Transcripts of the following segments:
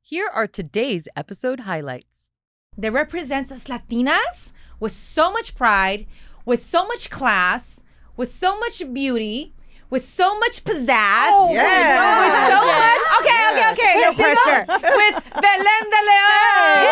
Here are today's episode highlights. That represents us Latinas with so much pride, with so much class, with so much beauty, with so much pizzazz. Oh, yes. With so much. Okay. No pressure. With Belen de Leon.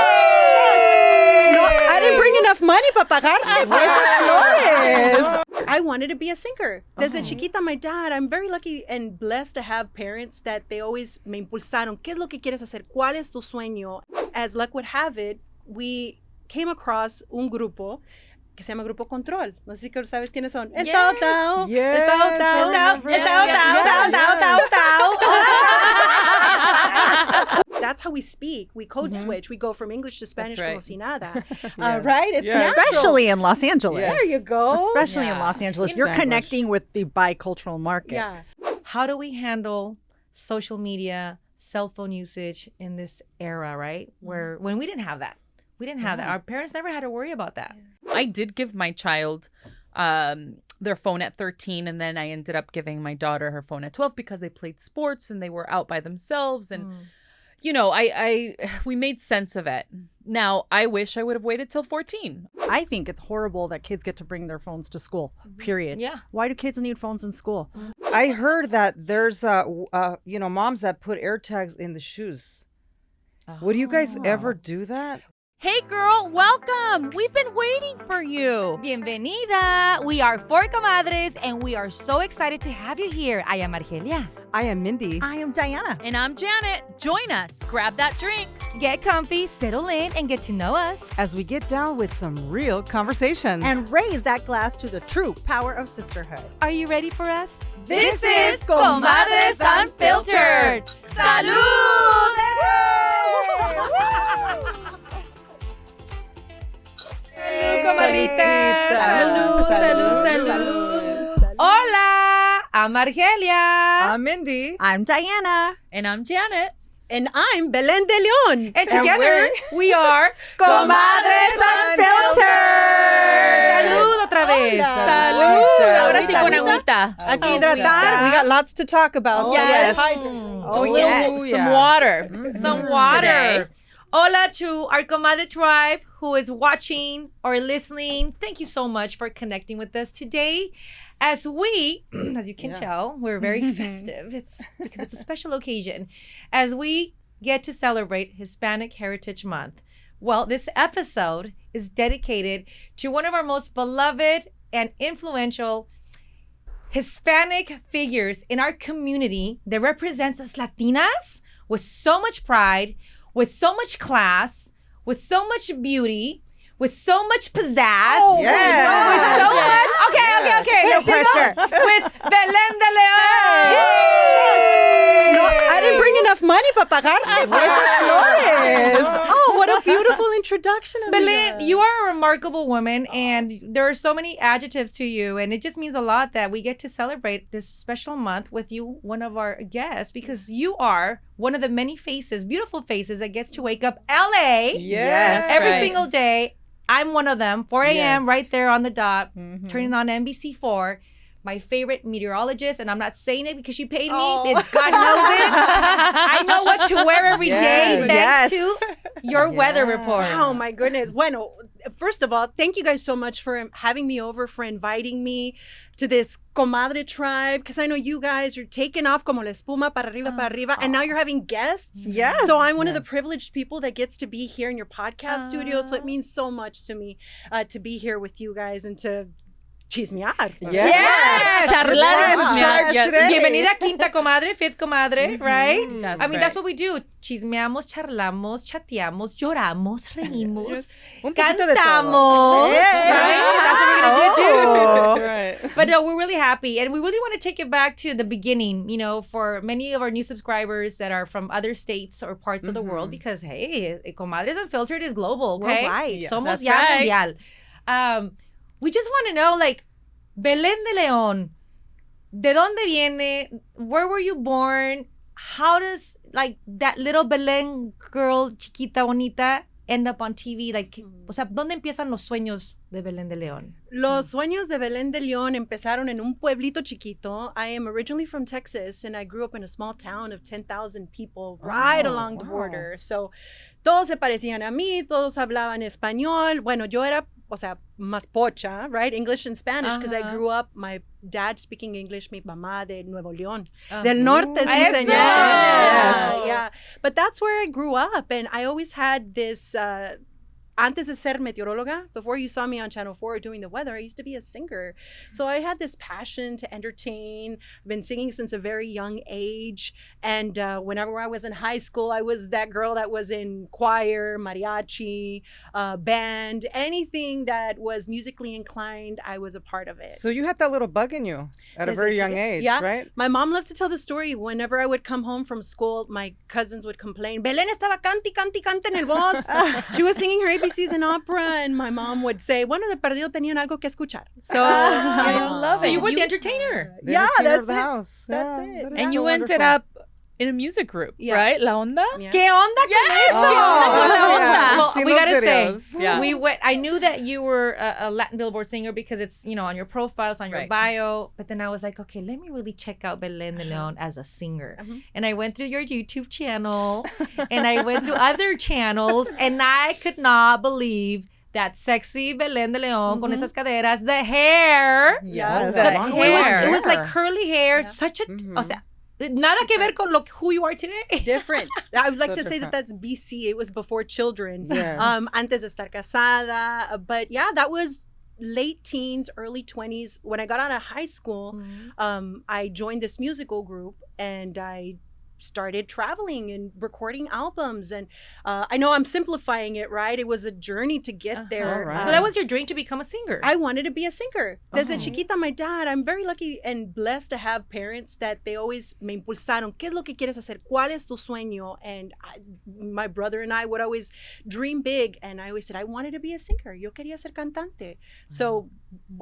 No, I didn't bring enough money para pagarte por esas flores. I wanted to be a singer. Desde chiquita, my dad, I'm very lucky and blessed to have parents that they always me impulsaron. ¿Qué es lo que quieres hacer? ¿Cuál es tu sueño? As luck would have it, we came across un grupo que se llama Grupo Control. No sé si sabes quiénes son. El Tao Tao. El Tao Tao. El Tao Tao. That's how we speak. We code switch. We go from English to Spanish como si nada. Right? It's natural. Especially in Los Angeles. Yes. There you go. Especially in Los Angeles. You're connecting with the bicultural market. Yeah. How do we handle social media, cell phone usage in this era, right? Where when we didn't have that. We didn't have that. Our parents never had to worry about that. I did give my child their phone at 13, and then I ended up giving my daughter her phone at 12 because they played sports and they were out by themselves. And, you know, we made sense of it. Now, I wish I would have waited till 14. I think it's horrible that kids get to bring their phones to school, period. Yeah. Why do kids need phones in school? I heard that there's, moms that put AirTags in the shoes. Would you guys ever do that? Hey, girl, welcome. We've been waiting for you. Bienvenida. We are four comadres, and we are so excited to have you here. I am Argelia. I am Mindy. I am Diana. And I'm Janet. Join us. Grab that drink. Get comfy, settle in, and get to know us. As we get down with some real conversations. And raise that glass to the true power of sisterhood. Are you ready for us? This is Comadres Unfiltered. Salud! Comadritas. Salud. Hola, I'm Argelia. I'm Mindy. I'm Diana. And I'm Janet. And I'm Belen de Leon. And together, we are Comadres Unfiltered. Salud otra vez. Hola. Salud. Ahora sí con Agüita. agüita. Aquí hidratar. We got lots to talk about. Oh, yes. Some water. Some water. Today. Hola to our comadre tribe who is watching or listening. Thank you so much for connecting with us today. As we, as you can tell, we're very festive. It's because it's a special occasion. As we get to celebrate Hispanic Heritage Month. Well, this episode is dedicated to one of our most beloved and influential Hispanic figures in our community that represents us Latinas with so much pride, with so much class, with so much beauty, with so much pizzazz. Oh, yes. With so much. Okay. No Let's pressure. With Belen de Leon. No, I didn't bring enough money para pagarte por esas flores. Oh, what a beautiful introduction, amiga. Belen, you are a remarkable woman, and there are so many adjectives to you, and it just means a lot that we get to celebrate this special month with you, one of our guests, because you are one of the many faces, beautiful faces that gets to wake up LA Yes. every right. single day. I'm one of them, 4 a.m. Yes. right there on the dot, turning on NBC4. My favorite meteorologist, and I'm not saying it because she paid me. It's God knows it. I know what to wear every day Yes. thanks to your weather report. Oh my goodness. Bueno, first of all, thank you guys so much for having me over, for inviting me to this comadre tribe, because I know you guys are taking off como la espuma para arriba, and now you're having guests. Yes. So I'm one of the privileged people that gets to be here in your podcast studio. So it means so much to me to be here with you guys and to chismear. Yes! Charlar Yes. and chismear. Yes. Bienvenida quinta comadre, fifth comadre, right? That's I mean, right. that's what we do. Chismeamos, charlamos, chateamos, lloramos, reímos, Un poquito de todo. cantamos, right? That's what we're going to do too. Right. But no, we're really happy. And we really want to take it back to the beginning, you know, for many of our new subscribers that are from other states or parts of the world, because, hey, Comadres Unfiltered is global, okay? Worldwide. Somos That's ya right. mundial. We just want to know, like, Belen de Leon, ¿de dónde viene? Where were you born? How does, like, that little Belen girl, chiquita, bonita, end up on TV? Like, o sea, ¿dónde empiezan los sueños de Belen de Leon? Los sueños de Belen de Leon empezaron en un pueblito chiquito. I am originally from Texas, and I grew up in a small town of 10,000 people right along the border. So, todos se parecían a mí, todos hablaban español. Bueno, yo era, o sea, más pocha, right? English and Spanish, because I grew up, my dad speaking English, mi mamá de Nuevo León. Del norte, sí, señor. Yeah. But that's where I grew up, and I always had this... antes de ser meteoróloga, before you saw me on Channel 4 doing the weather, I used to be a singer. So I had this passion to entertain. I've been singing since a very young age. And whenever I was in high school, I was that girl that was in choir, mariachi, band, anything that was musically inclined, I was a part of it. So you had that little bug in you at a very young age, right? My mom loves to tell the story. Whenever I would come home from school, my cousins would complain, Belen estaba cante en el voz. She was singing her ABCs in opera, and my mom would say, bueno, de perdido tenían algo que escuchar. So, I love it. So you were the entertainer. Yeah, that's it. House. That's it. And you ended up in a music group, right? La Onda? Yeah. ¿Qué onda con eso? ¿Qué onda con la onda? Well, we gotta say, we went. I knew that you were a Latin Billboard singer because it's, you know, on your profiles, on your bio. But then I was like, okay, let me really check out Belen de Leon as a singer. And I went through your YouTube channel, and I went through other channels, and I could not believe that sexy Belen de Leon con esas caderas, the hair. Yes. The Long hair. hair. It was like curly hair. Such a, o sea, nada que ver con who you are today. Different. I would like to say that that's BC. It was before children. Yes. Antes de estar casada. But yeah, that was late teens, early 20s. When I got out of high school, I joined this musical group, and I started traveling and recording albums. And I know I'm simplifying it, right? It was a journey to get there. Right. So that was your dream, to become a singer. I wanted to be a singer. Desde chiquita, my dad, I'm very lucky and blessed to have parents that they always me impulsaron. ¿Qué es lo que quieres hacer? ¿Cuál es tu sueño? And my brother and I would always dream big. And I always said, I wanted to be a singer. Yo quería ser cantante. So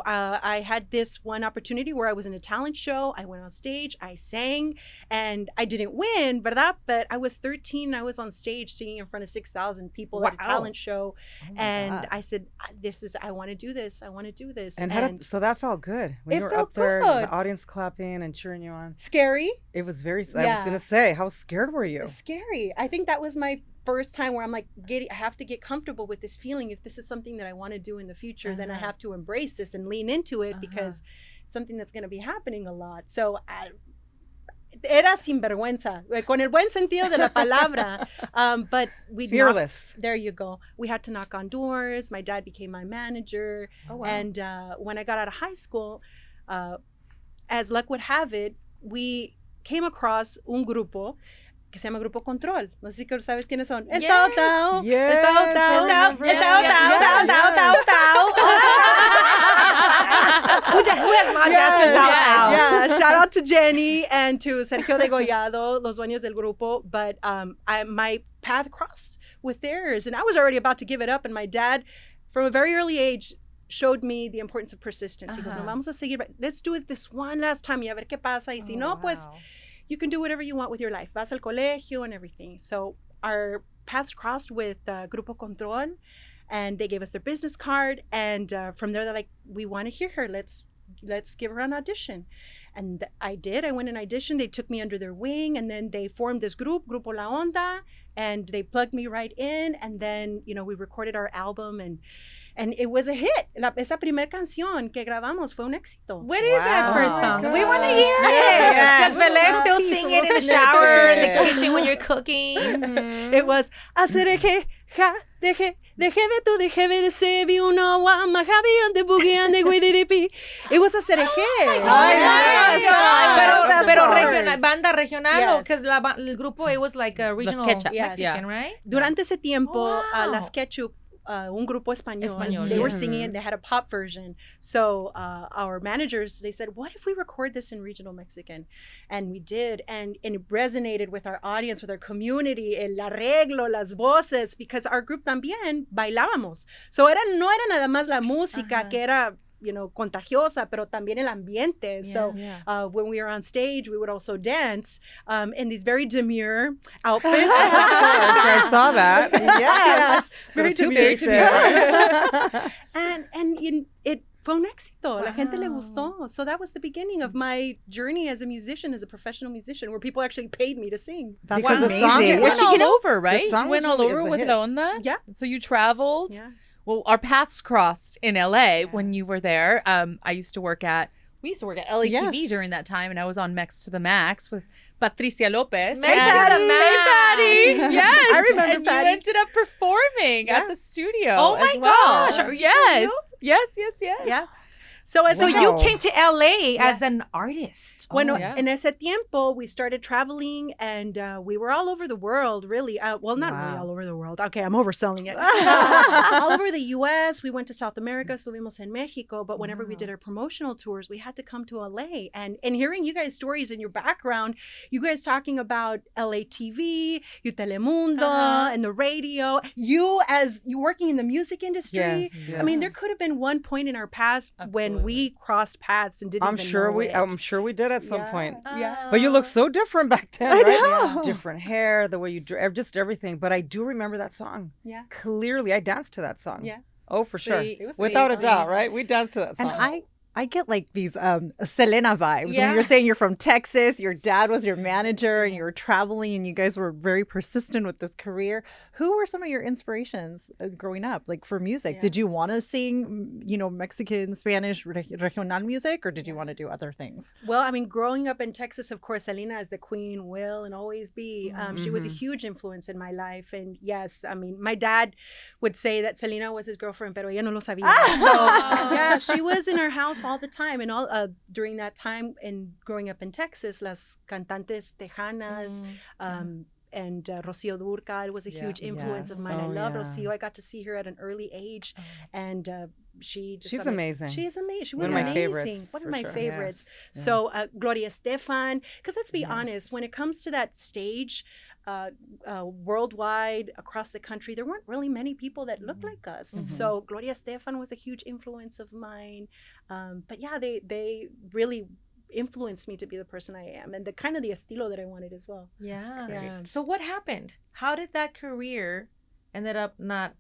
I had this one opportunity where I was in a talent show. I went on stage, I sang, and I didn't win, ¿verdad? But I was 13. I was on stage singing in front of 6,000 people at a talent show. And I said, I want to do this. I want to do this. And so that felt good. When you were felt up there, good. the audience clapping and cheering you on. Scary. It was very, I was going to say, how scared were you? Scary. I think that was my first time where I'm like, I have to get comfortable with this feeling. If this is something that I want to do in the future, then I have to embrace this and lean into it because it's something that's going to be happening a lot. So era sinvergüenza, con el buen sentido de la palabra. But we fearless. There you go. We had to knock on doors. My dad became my manager. Oh, wow. And when I got out of high school, as luck would have it, we came across un grupo que se llama Grupo Control. No sé si sabes quiénes son. El Tao Tao. Yes. El Tao Tao. El Tao Tao. Who has podcasted Tao Tao? Yeah, shout out to Jenny and to Sergio Degollado, los dueños del grupo. But my path crossed with theirs, and I was already about to give it up. And my dad, from a very early age, showed me the importance of persistence. He goes, no, vamos a seguir. Let's do it this one last time y a ver qué pasa. Y si no, pues you can do whatever you want with your life. Vas al colegio and everything. So our paths crossed with Grupo Control, and they gave us their business card. And from there, they're like, we want to hear her. Let's give her an audition. And I did. I went and auditioned. They took me under their wing, and then they formed this group, Grupo La Onda, and they plugged me right in. And then, we recorded our album, and it was a hit. Esa primer canción que grabamos fue un éxito. What is that first song? We want to hear it. Because Belen still sing it in the shower, in the kitchen when you're cooking. It was Acerejé, ja, deje tu dejebe de se vi uno guama javi ante bugi ante guididipi. It was Acerejé. Pero regional, banda regional, because el grupo, it was like a regional Mexican, right? Durante ese tiempo, Las Ketchup, un grupo español. They were singing it. They had a pop version. So our managers, they said, what if we record this in regional Mexican? And we did. And it resonated with our audience, with our community, el arreglo, las voces, because our group también bailábamos. So no era nada más la música que era, contagiosa, pero también el ambiente. So when we were on stage, we would also dance in these very demure outfits. Of course, I saw that. Yes. Very Two demure, pieces. and it fue un éxito. La gente le gustó. So that was the beginning of my journey as a musician, as a professional musician, where people actually paid me to sing. That's Because the amazing. song- You went all over, right? song You went was all really- over is a with hit. Leona. Yeah. So you traveled. Yeah. Well, our paths crossed in LA when you were there. We used to work at LATV Yes. during that time, and I was on Max to the Max with Patricia Lopez. Max And- to the Max. Hey, Patty. Yes. I remember and Patty. you ended up performing at the studio. Oh my as well. gosh, are you Yes. Yes. Yeah. So as So a you came to LA as Yes. an artist. Bueno, yeah. en ese tiempo, we started traveling and we were all over the world, really. Well, not really all over the world. Okay, I'm overselling it. All over the U.S. We went to South America, estuvimos en Mexico. But whenever we did our promotional tours, we had to come to L.A. And hearing you guys' stories in your background, you guys talking about L.A. TV, you Telemundo, and the radio, you working in the music industry. Yes, I mean, yes. there could have been one point in our past when we crossed paths and didn't I'm even sure know we. it. I'm sure we did at some Yeah. point. Yeah. But you look so different back then, right? know. Different hair, the way you just everything. But I do remember that song. Yeah. Clearly, I danced to that song. Yeah. Oh, for sure. It was Without a amazing. doubt, right? We danced to that And song. I get like these Selena vibes. Yeah. When you're saying you're from Texas, your dad was your manager and you were traveling and you guys were very persistent with this career. Who were some of your inspirations growing up, like for music? Did you want to sing, Mexican, Spanish, regional music, or did you want to do other things? Well, I mean, growing up in Texas, of course, Selena is the queen, will and always be. She was a huge influence in my life. And yes, I mean, my dad would say that Selena was his girlfriend, pero ella no lo sabía. So yeah, she was in our house all the time. And all during that time and growing up in Texas, las cantantes tejanas, and Rocío Dúrcal was a huge influence of mine. I love Rocío. I got to see her at an early age, and she's amazing. She is amazing. She was One of my amazing. favorites, One of for my sure. favorites. Yes, So Gloria Estefan, because let's be honest, when it comes to that stage, worldwide, across the country, there weren't really many people that looked like us. So Gloria Estefan was a huge influence of mine. But yeah, they really influenced me to be the person I am, and the kind of the estilo that I wanted as well. Yeah. So what happened? How did that career ended up not,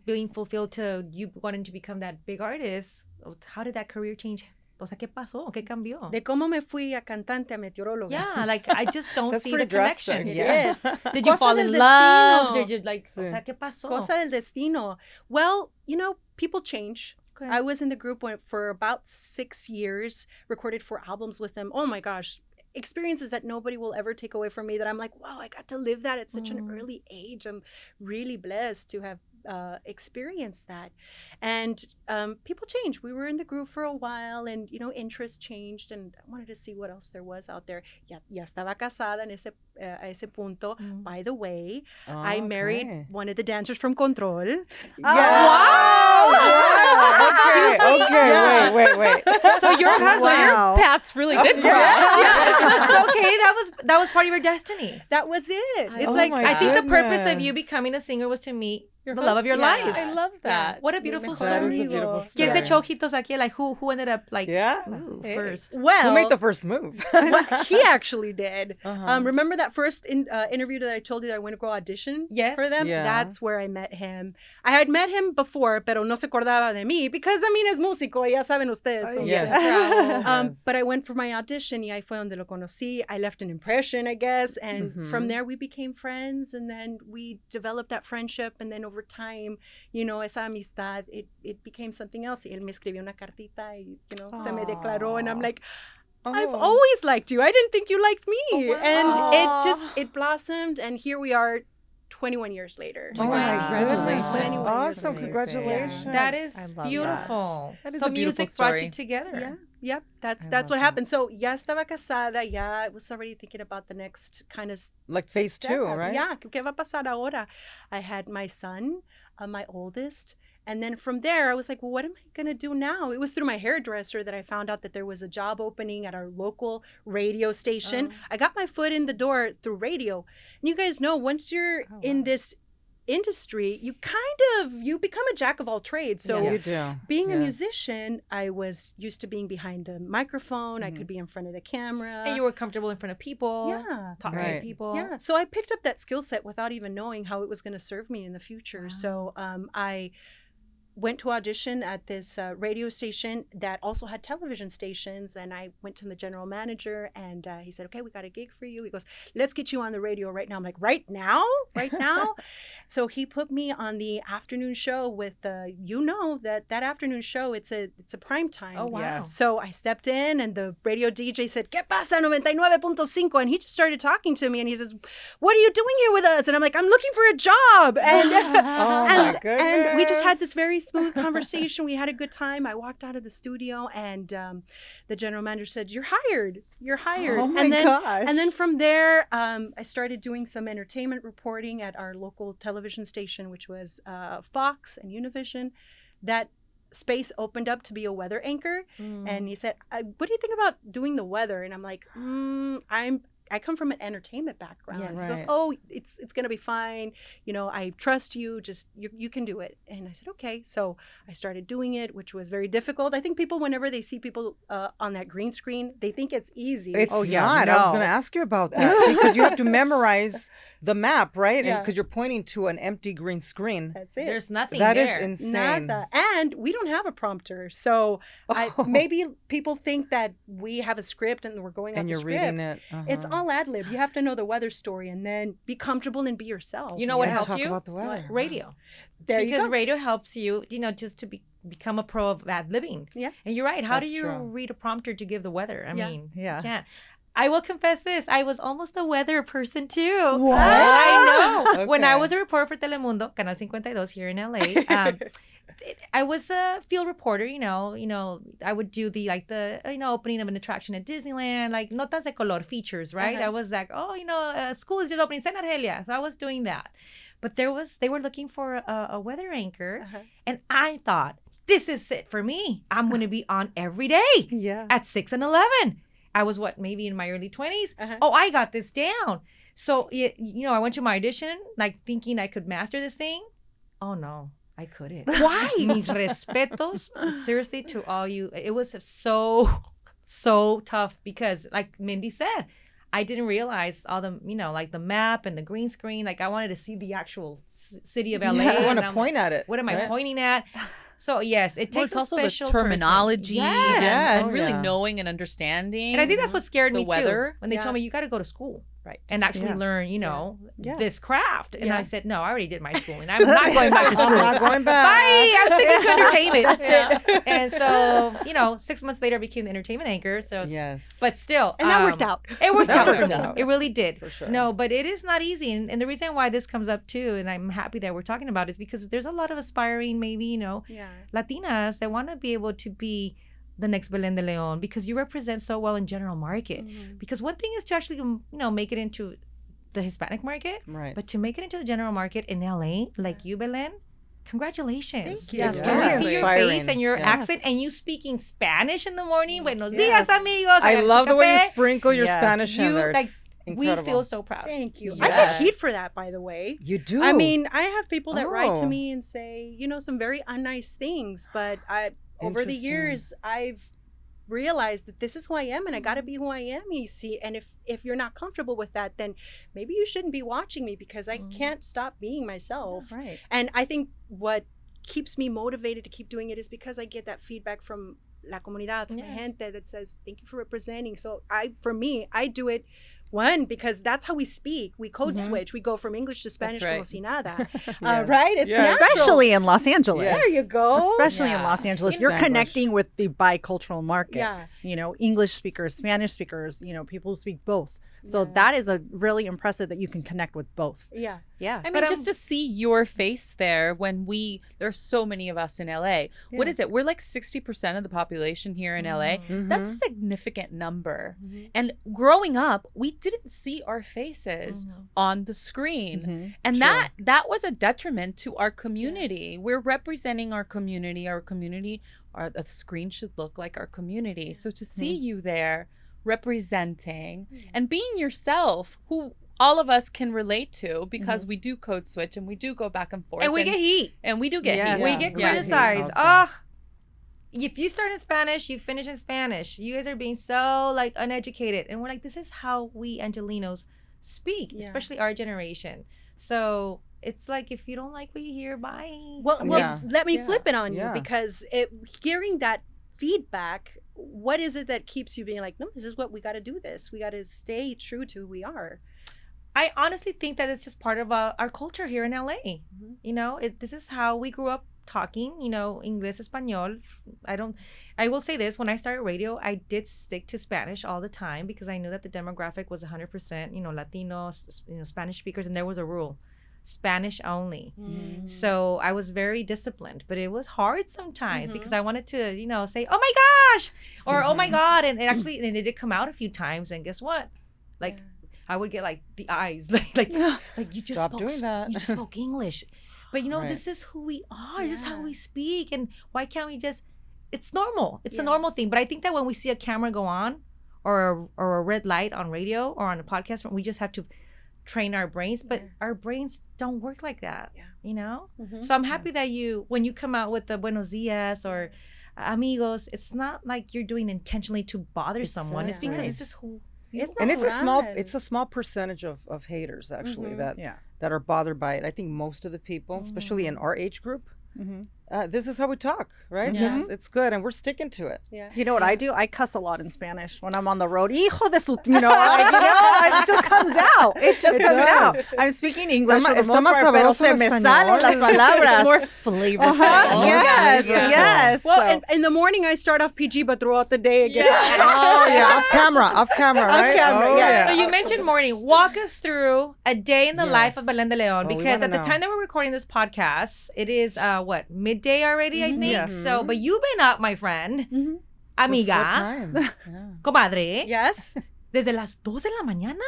being fulfilled to you wanting to become that big artist? How did that career change? O sea, ¿qué pasó? ¿Qué cambió? De cómo me fui a cantante a meteoróloga. Yeah, like I just don't That's see the pretty connection. drastic. Yes. Did you Cosa fall del in love? destino. Did you like, o sea, ¿qué pasó? Cosa del destino. Well, people change. Okay. I was in the group for about 6 years, recorded 4 albums with them. Oh my gosh. Experiences that nobody will ever take away from me, that I'm like, wow, I got to live that at such an early age. I'm really blessed to have experienced that. And people change. We were in the group for a while, and interests changed, and I wanted to see what else there was out there. Ya estaba casada en a ese punto. By the way, I married one of the dancers from Control. Okay. Wait. So your husband, Wow. Your paths really did cross. It's okay. That was part of your destiny. That was it. It's Oh like my I think the purpose of you goodness. becoming a singer was to meet Your the love of your husband. life. I love that. What a beautiful That is story. a beautiful ¿Quién se story. echó ojitos aquí? Like who ended up like Yeah. first? well, Who made the first move? what he actually did. Uh-huh. Remember that first interview that I told you that I went to go audition Yes. for them? Yeah. That's where I met him. I had met him before, pero no se acordaba de mí because, es músico, ya saben ustedes. So Yes. yes. But I went for my audition y ahí fue donde lo conocí. I left an impression, I guess. And from there we became friends, and then we developed that friendship. And then over time, esa amistad, it became something else. Y él me escribió una cartita y, se me declaró. And I'm like, I've always liked you. I didn't think you liked me. And it blossomed. And here we are 21 years later. Oh my Congratulations. goodness. Wow. Awesome. Amazing. Congratulations. That is I love beautiful. That is So a beautiful music brought story. you together. Yeah, that's what happened. So ya estaba casada, ya I was already thinking about the next kind of Like phase step. 2, right? Yeah, ¿qué va a pasar ahora? I had my son, my oldest, and then from there I was like, well, what am I gonna do now? It was through my hairdresser that I found out that there was a job opening at our local radio station. I got my foot in the door through radio, and you guys know once you're in this industry, you become a jack of all trades. So You do. being a musician, I was used to being behind the microphone. I could be in front of the camera. And you were comfortable in front of people. Yeah. Talking to Right. people. Yeah. So I picked up that skill set without even knowing how it was going to serve me in the future. So I went to audition at this radio station that also had television stations, and I went to the general manager, and he said, okay, we got a gig for you. He goes, let's get you on the radio right now. I'm like, right now? So he put me on the afternoon show with that afternoon show, it's a prime time. Oh, wow. Yes. So I stepped in, and the radio DJ said, ¿Qué pasa 99.5? And he just started talking to me, and he says, what are you doing here with us? And I'm like, I'm looking for a job. And my goodness. and we just had this very smooth conversation. We had a good time. I walked out of the studio, and the general manager said, you're hired. Oh my gosh. And then from there, I started doing some entertainment reporting at our local television station, which was Fox and Univision. That space opened up to be a weather anchor. And he said, what do you think about doing the weather? And I'm like, I come from an entertainment background. Yes. He goes, Right. oh, it's going to be fine. I trust you. Just, you can do it. And I said, okay. So I started doing it, which was very difficult. I think people, whenever they see people on that green screen, they think it's easy. It's not. yeah, I was no. going to ask you about that because you have to memorize the map, right? Yeah. And because you're pointing to an empty green screen. That's it. There's nothing That is there. insane. Nada. And we don't have a prompter. So maybe people think that we have a script and we're going off And the you're script. reading it. It's all ad lib. You have to know the weather story and then be comfortable and be yourself. You know what Yeah, helps talk you? about the weather. Radio. There you Because go. radio helps you, just to become a pro of ad libbing. Yeah. And you're right. How That's do you true. read a prompter to give the weather? I mean, Yeah. you can't. I will confess this. I was almost a weather person too. What? I know. When I Okay. was a reporter for Telemundo, Canal 52 here in LA, I was a field reporter, I would do the opening of an attraction at Disneyland, like notas de color features, right? I was like, school is just opening, San Argelia. So I was doing that. But they were looking for a weather anchor. And I thought, this is it for me. I'm going to be on every day Yeah. at 6 and 11. I was maybe in my early 20s. Oh, I got this down. So, I went to my audition, like thinking I could master this thing. Oh, no, I couldn't. Why? Mis respetos, seriously, to all you. It was so tough because, like Mindy said, I didn't realize all the, like the map and the green screen. Like I wanted to see the actual city of LA. I want and to I'm point like, at it. what am I pointing at? So yes, it takes Well, it's also a the special terminology person. Yes. Yes. and really Yeah. knowing and understanding. And I think that's what scared the me weather. too. When they Yeah. told me you got to go to school, Right. and actually Yeah. learn, Yeah. this craft. And Yeah. I said, no, I already did my schooling. I'm not going back to school. I'm not going back. Bye. I'm sticking to entertainment. And so, 6 months later, I became the entertainment anchor. So, Yes. but still, And that worked out. It worked That out for worked me. out. It really did. For sure. No, but it is not easy. And the reason why this comes up too, and I'm happy that we're talking about it, is because there's a lot of aspiring, maybe, Yeah. Latinas that want to be able to be the next Belen de Leon because you represent so well in general market. Because one thing is to actually, make it into the Hispanic market, Right. but to make it into the general market in LA, like you, Belen, congratulations. Thank you. Yes. Yeah. Can we see your Inspiring. face and your Yes. accent and you speaking Spanish in the morning? Buenos Yes. dias, amigos. I got love the way you café. sprinkle your Yes. Spanish in You, there. like, It's We incredible. feel so proud. Thank you. Yes. I get heat for that, by the way. You do. I mean, I have people that write to Oh. me and say, some very unnice things, but over the Interesting. years, I've realized that this is who I am and I got to be who I am, you see. And if you're not comfortable with that, then maybe you shouldn't be watching me because I can't stop being myself. Right. And I think what keeps me motivated to keep doing it is because I get that feedback from la comunidad, from my gente that says, thank you for representing. So I do it, one, because that's how we speak. We code switch. We go from English to Spanish right. como si nada. Yes. Right? It's Yes. natural. Especially in Los Angeles. Yes. There you go. Especially in Yeah. Los Angeles. In You're Spanglish. connecting with the bicultural market. Yeah. English speakers, Spanish speakers, people who speak both. So that is a really impressive that you can connect with both. Yeah. Yeah. I mean, just to see your face there when there's so many of us in LA. What is it? We're like 60% of the population here in LA. That's a significant number. And growing up, we didn't see our faces on the screen. And that was a detriment to our community. We're representing our community. The screen should look like our community. So to see you there representing and being yourself, who all of us can relate to because we do code switch and we do go back and forth. And we get heat. And we do get Yes. heat. We get Yeah. criticized. Also. If you start in Spanish, you finish in Spanish. You guys are being so like uneducated. And we're like, this is how we Angelinos speak, Yeah. especially our generation. So it's like, if you don't like what you hear, bye. Well, Yeah. let me Yeah. flip it on Yeah. you, because hearing that feedback, what is it that keeps you being like, no, this is what we got to do this. We got to stay true to who we are. I honestly think that it's just part of our culture here in LA. Mhm. You know, this is how we grew up talking, you know, Inglés, Español. I will say this, when I started radio, I did stick to Spanish all the time because I knew that the demographic was 100%, you know, Latinos, you know, Spanish speakers, and there was a rule, Spanish only. So I was very disciplined, but it was hard sometimes because I wanted to, you know, say, oh my gosh, or oh my God. And it did come out a few times. And guess what? Like, I would get like the eyes, like you just Stop spoke, doing that. You just spoke English. But you know, Right. this is who we are. This is how Yeah. we speak. And why can't we just, it's normal. It's a Yeah. normal thing. But I think that when we see a camera go on or a red light on radio or on a podcast, we just have to train our brains. But our brains don't work like that, Yeah. you know? Mhm. So I'm happy that when you come out with the buenos dias or amigos, it's not like you're doing intentionally to bother someone. It's because Exactly. it's just who you It's are. And natural. it's a small percentage of haters actually Mhm. that are bothered by it. I think most of the people, especially in our age group, this is how we talk, right? So Yeah. it's good, and we're sticking to it. Yeah. You know what I do? I cuss a lot in Spanish when I'm on the road. Hijo de su, it just comes out. It just comes out. I'm speaking English for the Está most más part, pero sabroso se en me español. salen las palabras. It's more flavorful. Yes, Yeah. yes. Well, So- in the morning I start off PG, but throughout the day it gets Oh yeah, off camera, right? camera, Oh, yes. So you mentioned morning. Walk us through a day in the life of Belen de Leon, we because wanna at the know. time that we're recording this podcast, it is midday already, I think. Yes. So, but you've been up, my friend, Mhm. Just what amiga, time? Yeah. comadre, Yes. desde las 2 de la mañana.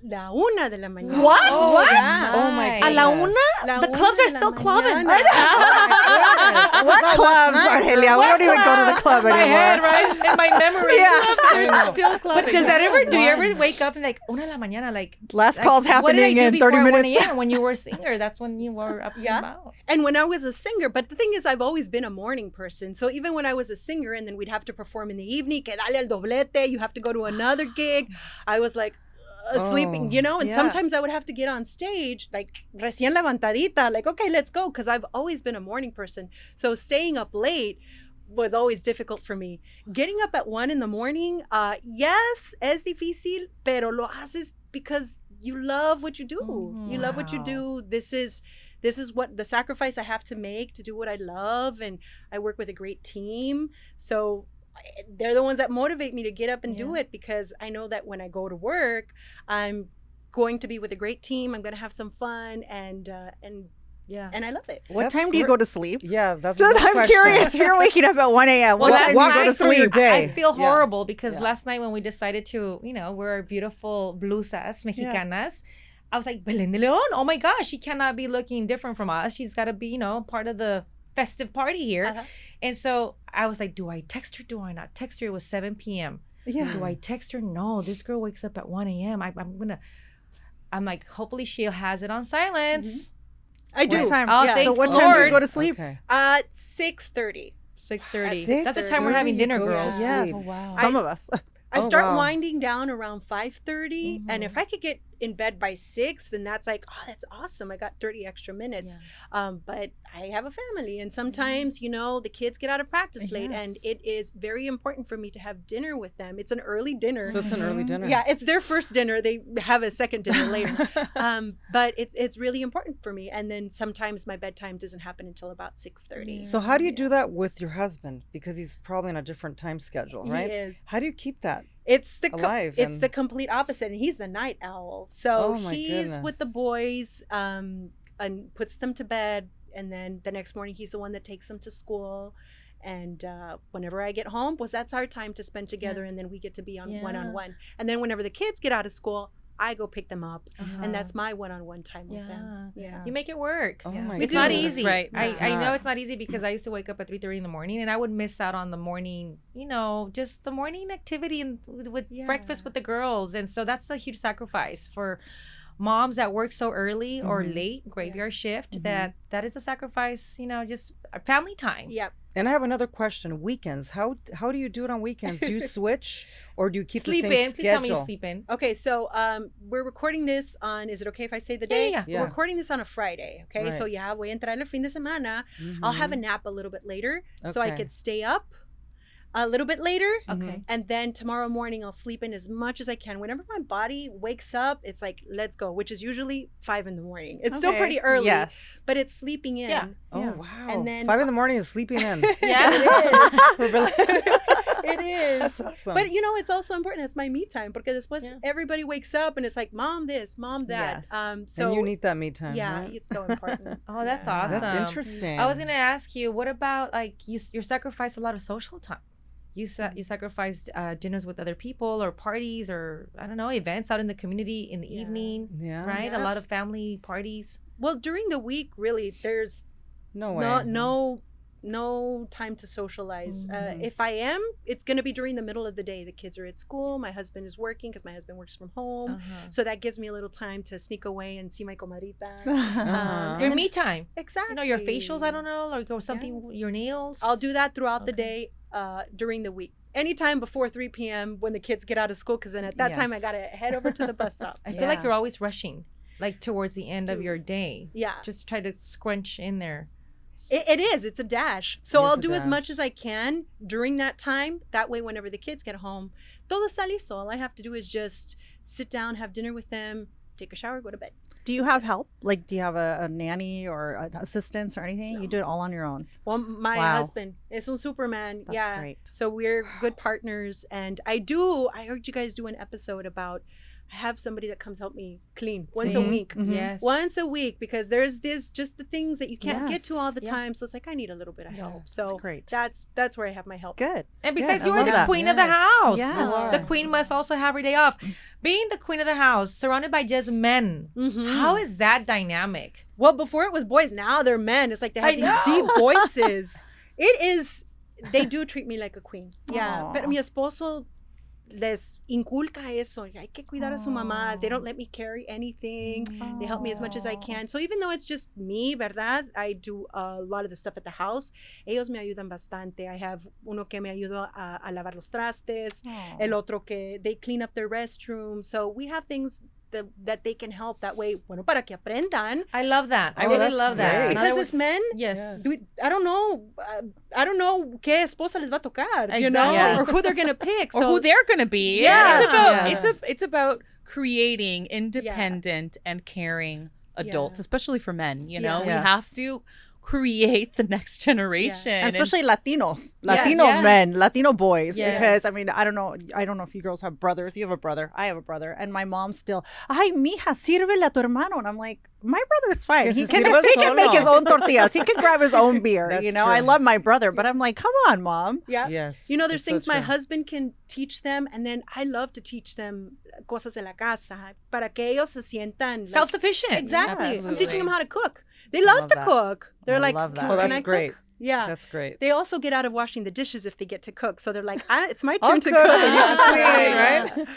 La 1 de la mañana. What? Oh, What? yeah. Oh my A la goodness. una? La The una clubs de are la still clubbing. mañana. What clubs, Argelia? We don't even go to the club My anymore. head, right? In my memory. Yeah. They're still But clubbing. Does that ever, do you ever wake up and like, 1 de la mañana, like, Last call's what did I happening do in before 30 1 minutes. a.m. when you were a singer? That's when you were up and Yeah. about. And when I was a singer, but the thing is, I've always been a morning person. So even when I was a singer and then we'd have to perform in the evening, que dale el doblete, you have to go to another gig. I was like sleeping, you know? And yeah. sometimes I would have to get on stage, like recién levantadita, like, okay, let's go. Because I've always been a morning person. So staying up late was always difficult for me. Getting up at 1 in the morning, yes, es difícil, pero lo haces because you love what you do. You love what you do. This is what the sacrifice I have to make to do what I love, and I work with a great team. So they're the ones that motivate me to get up and do it, because I know that when I go to work, I'm going to be with a great team. I'm going to have some fun, and Yeah. I love it. What That's time do you sweet. go to sleep? Yeah, that's. Just, a good I'm question. curious. If you're waking up at 1 a.m., Well, what that's time do you nice go to for your sleep? day. I feel Yeah. horrible because Yeah. last night when we decided to, wear our beautiful blusas mexicanas, I was like, Belen de Leon, oh my gosh, she cannot be looking different from us. She's got to be, part of the festive party here. Uh-huh. And so I was like, do I text her? Do I not text her? It was 7 p.m. Yeah. Do I text her? No, this girl wakes up at 1 a.m. I'm like, hopefully she has it on silence. I do. What time? Oh, yeah. thanks, So what time do you Lord. go to sleep? Okay. 6:30. 6:30. That's the 6:30. time we're having dinner, You go to girls. Yes. sleep. wow. Some of us. I Oh, start wow. winding down around 5:30, and if I could get in bed by 6, then that's like, oh, that's awesome. I got 30 extra minutes. But I have a family, and sometimes, the kids get out of practice late, and it is very important for me to have dinner with them. It's an early dinner. So it's an early dinner. Yeah, it's their first dinner. They have a second dinner later. But it's really important for me. And then sometimes my bedtime doesn't happen until about 6:30. So how do you do that with your husband? Because he's probably on a different time schedule, right? He is. How do you keep that? It's Alive it's and- the complete opposite, and he's the night owl. So Oh, my he's with the goodness. boys, and puts them to bed, and then the next morning he's the one that takes them to school. And whenever I get home, that's our time to spend together, and then we get to be on one-on-one. And then whenever the kids get out of school, I go pick them up, and that's my one-on-one time with them. Yeah. You make it work. Oh my It's goodness. not easy. Right. I know not. it's not easy because I used to wake up at 3:30 in the morning and I would miss out on the morning, just the morning activity and with Yeah. breakfast with the girls. And so that's a huge sacrifice for moms that work so early or late, graveyard shift, that is a sacrifice, just family time. Yep. And I have another question. Weekends. How do you do it on weekends? Do you switch or do you keep Sleep the same in. Please tell me you schedule? sleep in. Okay, so we're recording this on, is it okay if I say the day? Yeah. We're recording this on a Friday, okay? Right. So voy a entrar el fin de semana. I'll have a nap a little bit later so I Okay. could stay up a little bit later. Okay. And then tomorrow morning I'll sleep in as much as I can. Whenever my body wakes up, it's like, let's go, which is usually 5 a.m. It's still Okay. pretty early, Yes. but it's sleeping in. Yeah. Oh, Yeah. wow. And then 5 a.m. is sleeping in. Yeah. It is. That's awesome. But it's also important. It's my me time because después Yeah. everybody wakes up and it's like mom this, mom that. Yes. So and you need that me time. yeah, right? it's so important. Oh, that's awesome. That's interesting. I was gonna ask you, what about like you sacrifice a lot of social time? You sacrificed dinners with other people or parties or I don't know, events out in the community in the evening, Yeah. right? A Yeah. lot of family parties. Well, during the week, really, there's No way. no time to socialize. Mhm. If I am, it's gonna be during the middle of the day. The kids are at school. My husband is working because my husband works from home. Uh-huh. So that gives me a little time to sneak away and see my comadrita. Uh-huh. Your me time. Exactly. Your facials, I don't know, or something, your nails. I'll do that throughout the Okay. day during the week. Anytime before 3 p.m. when the kids get out of school, because then at that time I Yes. gotta head over to the bus stop. I feel like Yeah. you're always rushing, like towards the end of Dude. your day. Yeah, Just try to scrunch in there. it is. It's a dash. So It is I'll a do as dash. much as I can during that time. That way, whenever the kids get home, todo está listo. All I have to do is just sit down, have dinner with them, take a shower, go to bed. Do you have help? Like, do you have a nanny or assistants or anything? You do it all on your own. Well, my Wow. husband is un Superman. That's yeah. great. So we're good partners. And I heard you guys do an episode about, I have somebody that comes help me clean once a See? week. Mhm. Yes. Once a week, because there's just the things that you can't get to all the Yes. time. So it's like, I need a little bit of help. Yes, So that's great. that's where I have my help. Good. And Good. besides, I you are love the that. queen of the Yes. house. Yes. The queen must also have her day off. Being the queen of the house, surrounded by just men, Mhm. how is that dynamic? Well, before it was boys, now they're men. It's like they have I these know. deep voices. It is, they do treat me like a queen. Yeah. Aw. But mi esposo les inculca eso. Hay que cuidar a su mamá. They don't let me carry anything. They help me as much as I can. So even though it's just me, ¿verdad? I do a lot of the stuff at the house. Ellos me ayudan bastante. I have uno que me ayuda a lavar los trastes. El otro que they clean up their restroom. So we have things that they can help that way. Bueno, para que aprendan. I love that. I Oh, really that's love that. great. In Because other as words- men, Yes. I don't know. I don't know qué esposa les va a tocar, you know, Exactly. or who they're gonna pick. Or So who they're gonna be. Yeah. It's about creating independent and caring adults, Yeah. especially for men. You know, Yeah. we Yes. have to create the next generation. And And- especially Latinos, Yes. Latino Yes. men, Latino boys. Yes. Because I mean, I don't know if you girls have brothers. You have a brother. I have a brother, and my mom still. Ay, mija, sírvele a tu hermano, and I'm like, my brother's fine. Que He se can sirva make solo. his own tortillas. He can grab his own beer. That's You know, I true. love my brother, but I'm like, come on, mom. yeah. Yes. You know, there's it's so things my true. husband can teach them, and then I love to teach them cosas de la casa para que ellos se sientan like- Self-sufficient. Exactly. I'm Absolutely. teaching them how to cook. They love Love to that. cook. They're I like, love that. "Can Oh, that's I cook?" great. Yeah. That's great. They also get out of washing the dishes if they get to cook. So they're like, it's my I'll turn to cook cook. and you can clean,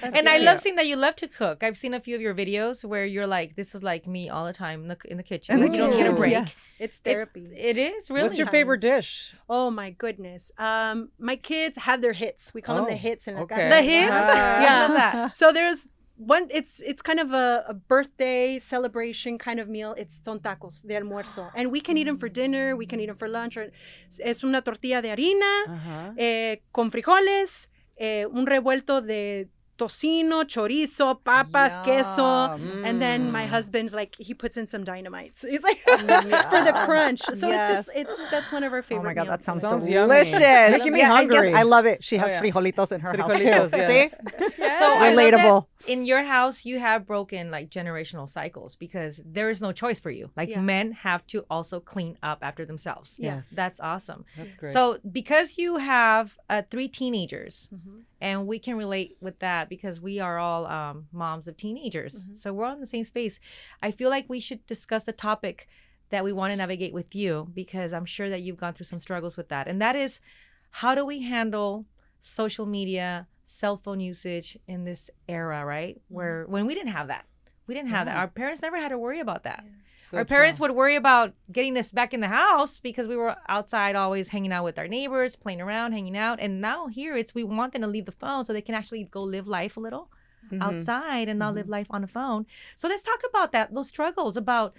right? And I love seeing that you love to cook. I've seen a few of your videos where you're like, this is like me all the time in the kitchen. Like you don't get a Ooh. break. Yes. It's therapy. It is really. What's your favorite dish? Oh my goodness. My kids have their hits. We call them the Oh, hits in la okay. casa. The hits? Ah. Yeah. I love that. So there's one, it's kind of a birthday celebration kind of meal. It's son tacos de almuerzo. And we can eat them for dinner, we can eat them for lunch. Or, es una tortilla de harina Uh-huh. con frijoles, un revuelto de tocino, chorizo, papas, queso. Yum. And then my husband's like, he puts in some dynamites. He's like, for the crunch. So Yes. that's one of our Oh favorite my god, that meals. sounds Sounds delicious. yummy. Making me Yeah, I guess hungry. I love it. She has yeah. frijolitos in her house Frijolitos, too. yes. See? So I love that Relatable. in your house, you have broken like generational cycles because there is no choice for you. Like Yeah. men have to also clean up after themselves. Yes. That's awesome. That's great. So because you have 3 teenagers, Mhm. and we can relate with that because we are all moms of teenagers. Mhm. So we're all in the same space. I feel like we should discuss the topic that we want to navigate with you because I'm sure that you've gone through some struggles with that. And that is, how do we handle social media, cell phone usage in this era, right? Where when we didn't have that. We didn't have that. Our parents never had to worry about that. So Our parents true. would worry about getting us back in the house because we were outside always hanging out with our neighbors, playing around, hanging out. And now here we want them to leave the phone so they can actually go live life a little outside and not live life on the phone. So let's talk about that, those struggles, about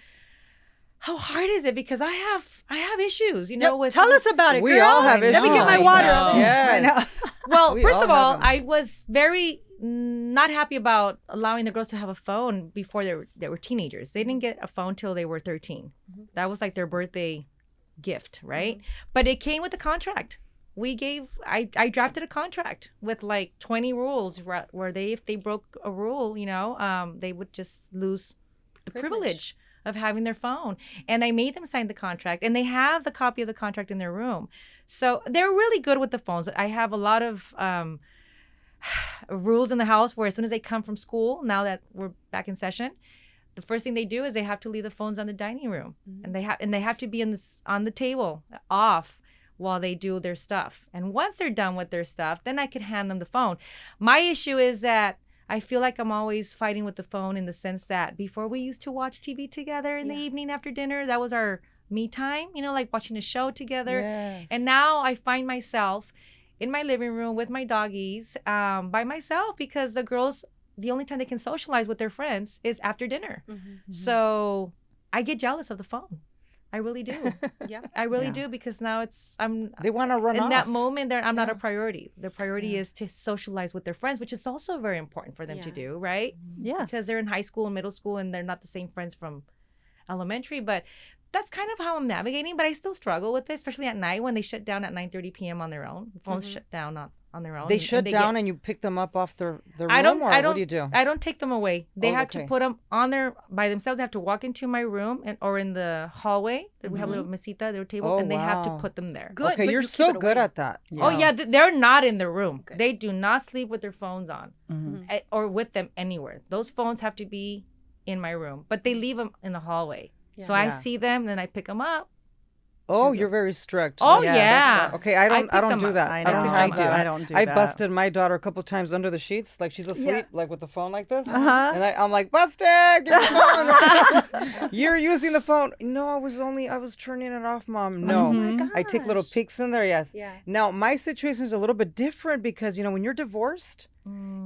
how hard is it? Because I have issues, you know, with Tell us about it, We girl. all have Let me get my issues. water. I know. Yes. Well, We first all of all, have 'em. I was very not happy about allowing the girls to have a phone before they were teenagers. They didn't get a phone till they were 13. That was like their birthday gift, right? But it came with a contract. I drafted a contract with like 20 rules where if they broke a rule, you know, they would just lose the privilege of having their phone. And I made them sign the contract, and they have the copy of the contract in their room. So they're really good with the phones. I have a lot of rules in the house where as soon as they come from school, now that we're back in session, the first thing they do is they have to leave the phones on the dining room, and they have to be on the table off while they do their stuff. And once they're done with their stuff, then I could hand them the phone. My issue is that I feel like I'm always fighting with the phone in the sense that before we used to watch TV together in the evening after dinner, that was our me time, you know, like watching a show together. Yes. And now I find myself in my living room with my doggies by myself because the only time they can socialize with their friends is after dinner. So I get jealous of the phone. I really do. Yeah. I really do, because now They want to run in off. that moment I'm not a priority. The priority is to socialize with their friends, which is also very important for them to do, right? Yes. Because they're in high school and middle school and they're not the same friends from elementary. But that's kind of how I'm navigating. But I still struggle with it, especially at night when they shut down at 9:30 p.m. on their own. The phones shut down on their own. They and shut they down get- and you pick them up off their room, I don't. or I don't. what do you do? I don't take them away. They Oh, have to okay. put them on by themselves. They have to walk into my room or in the hallway. We have a little mesita, their table, Oh, and they have to wow. put them there. Good. Okay, but you're you keep so it good away. at that. Oh yeah, they're not in the room. Okay. They do not sleep with their phones on, or with them anywhere. Those phones have to be in my room, but they leave them in the hallway. So I Yeah. see them, then I pick them up. Oh, you're very strict. Oh, that's yeah. right. Okay, I don't pick them do up. that. I I don't know. have I to. I don't do I that. busted my daughter a couple times under the sheets, like she's asleep, like with the phone like this. Uh-huh. And I'm like, busted! Give me the phone. You're using the phone. No, I was turning it off, Mom. No. Oh my I take little gosh. peeks in there, yes. Yeah. Now, my situation is a little bit different because, you know, when you're divorced,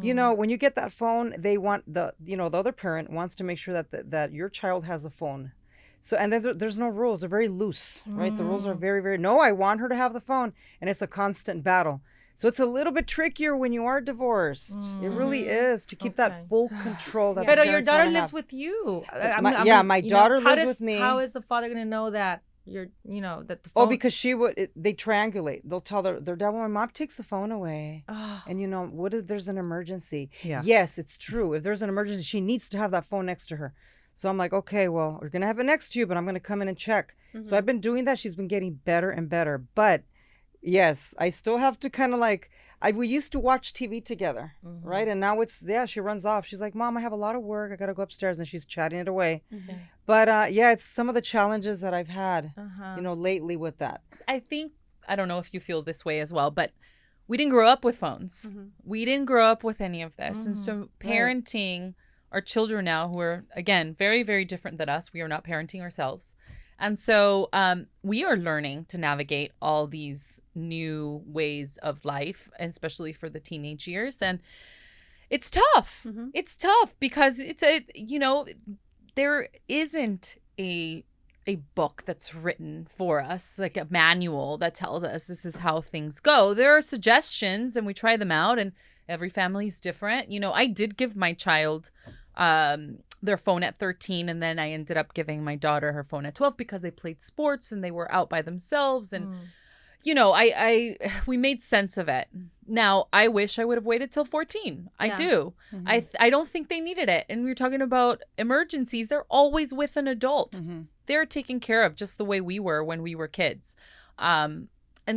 you know, when you get that phone, they want the other parent wants to make sure that your child has a phone. So, and there's no rules. They're very loose, right? The rules are very, very, no, I want her to have the phone. And it's a constant battle. So it's a little bit trickier when you are divorced. It really is, to keep that full control that the But your parents daughter wanna lives have. with you. My you know, daughter how lives does- with me. How is the father going to know that that the phone? Oh, because they triangulate. They'll tell their dad, well, my mom takes the phone away. Oh. And you know, what if there's an emergency? Yeah. Yes, it's true. If there's an emergency, she needs to have that phone next to her. So I'm like, okay, well, we're going to have it next to you, but I'm going to come in and check. So I've been doing that. She's been getting better and better. But yes, I still have to kind of like, we used to watch TV together, right? And now she runs off. She's like, Mom, I have a lot of work. I got to go upstairs. And she's chatting it away. But yeah, it's some of the challenges that I've had, you know, lately with that. I think, I don't know if you feel this way as well, but we didn't grow up with phones. We didn't grow up with any of this. And so parenting our children now, who are, again, very, very different than us, we are not parenting ourselves. And so we are learning to navigate all these new ways of life, and especially for the teenage years. And it's tough. It's tough because there isn't a book that's written for us, like a manual that tells us this is how things go. There are suggestions and we try them out, and every family's different. You know, I did give my child their phone at 13, and then I ended up giving my daughter her phone at 12 because they played sports and they were out by themselves. And you know, we made sense of it. Now, I wish I would have waited till 14. I do. I don't think they needed it. And we were talking about emergencies. They're always with an adult. They're taken care of just the way we were when we were kids. And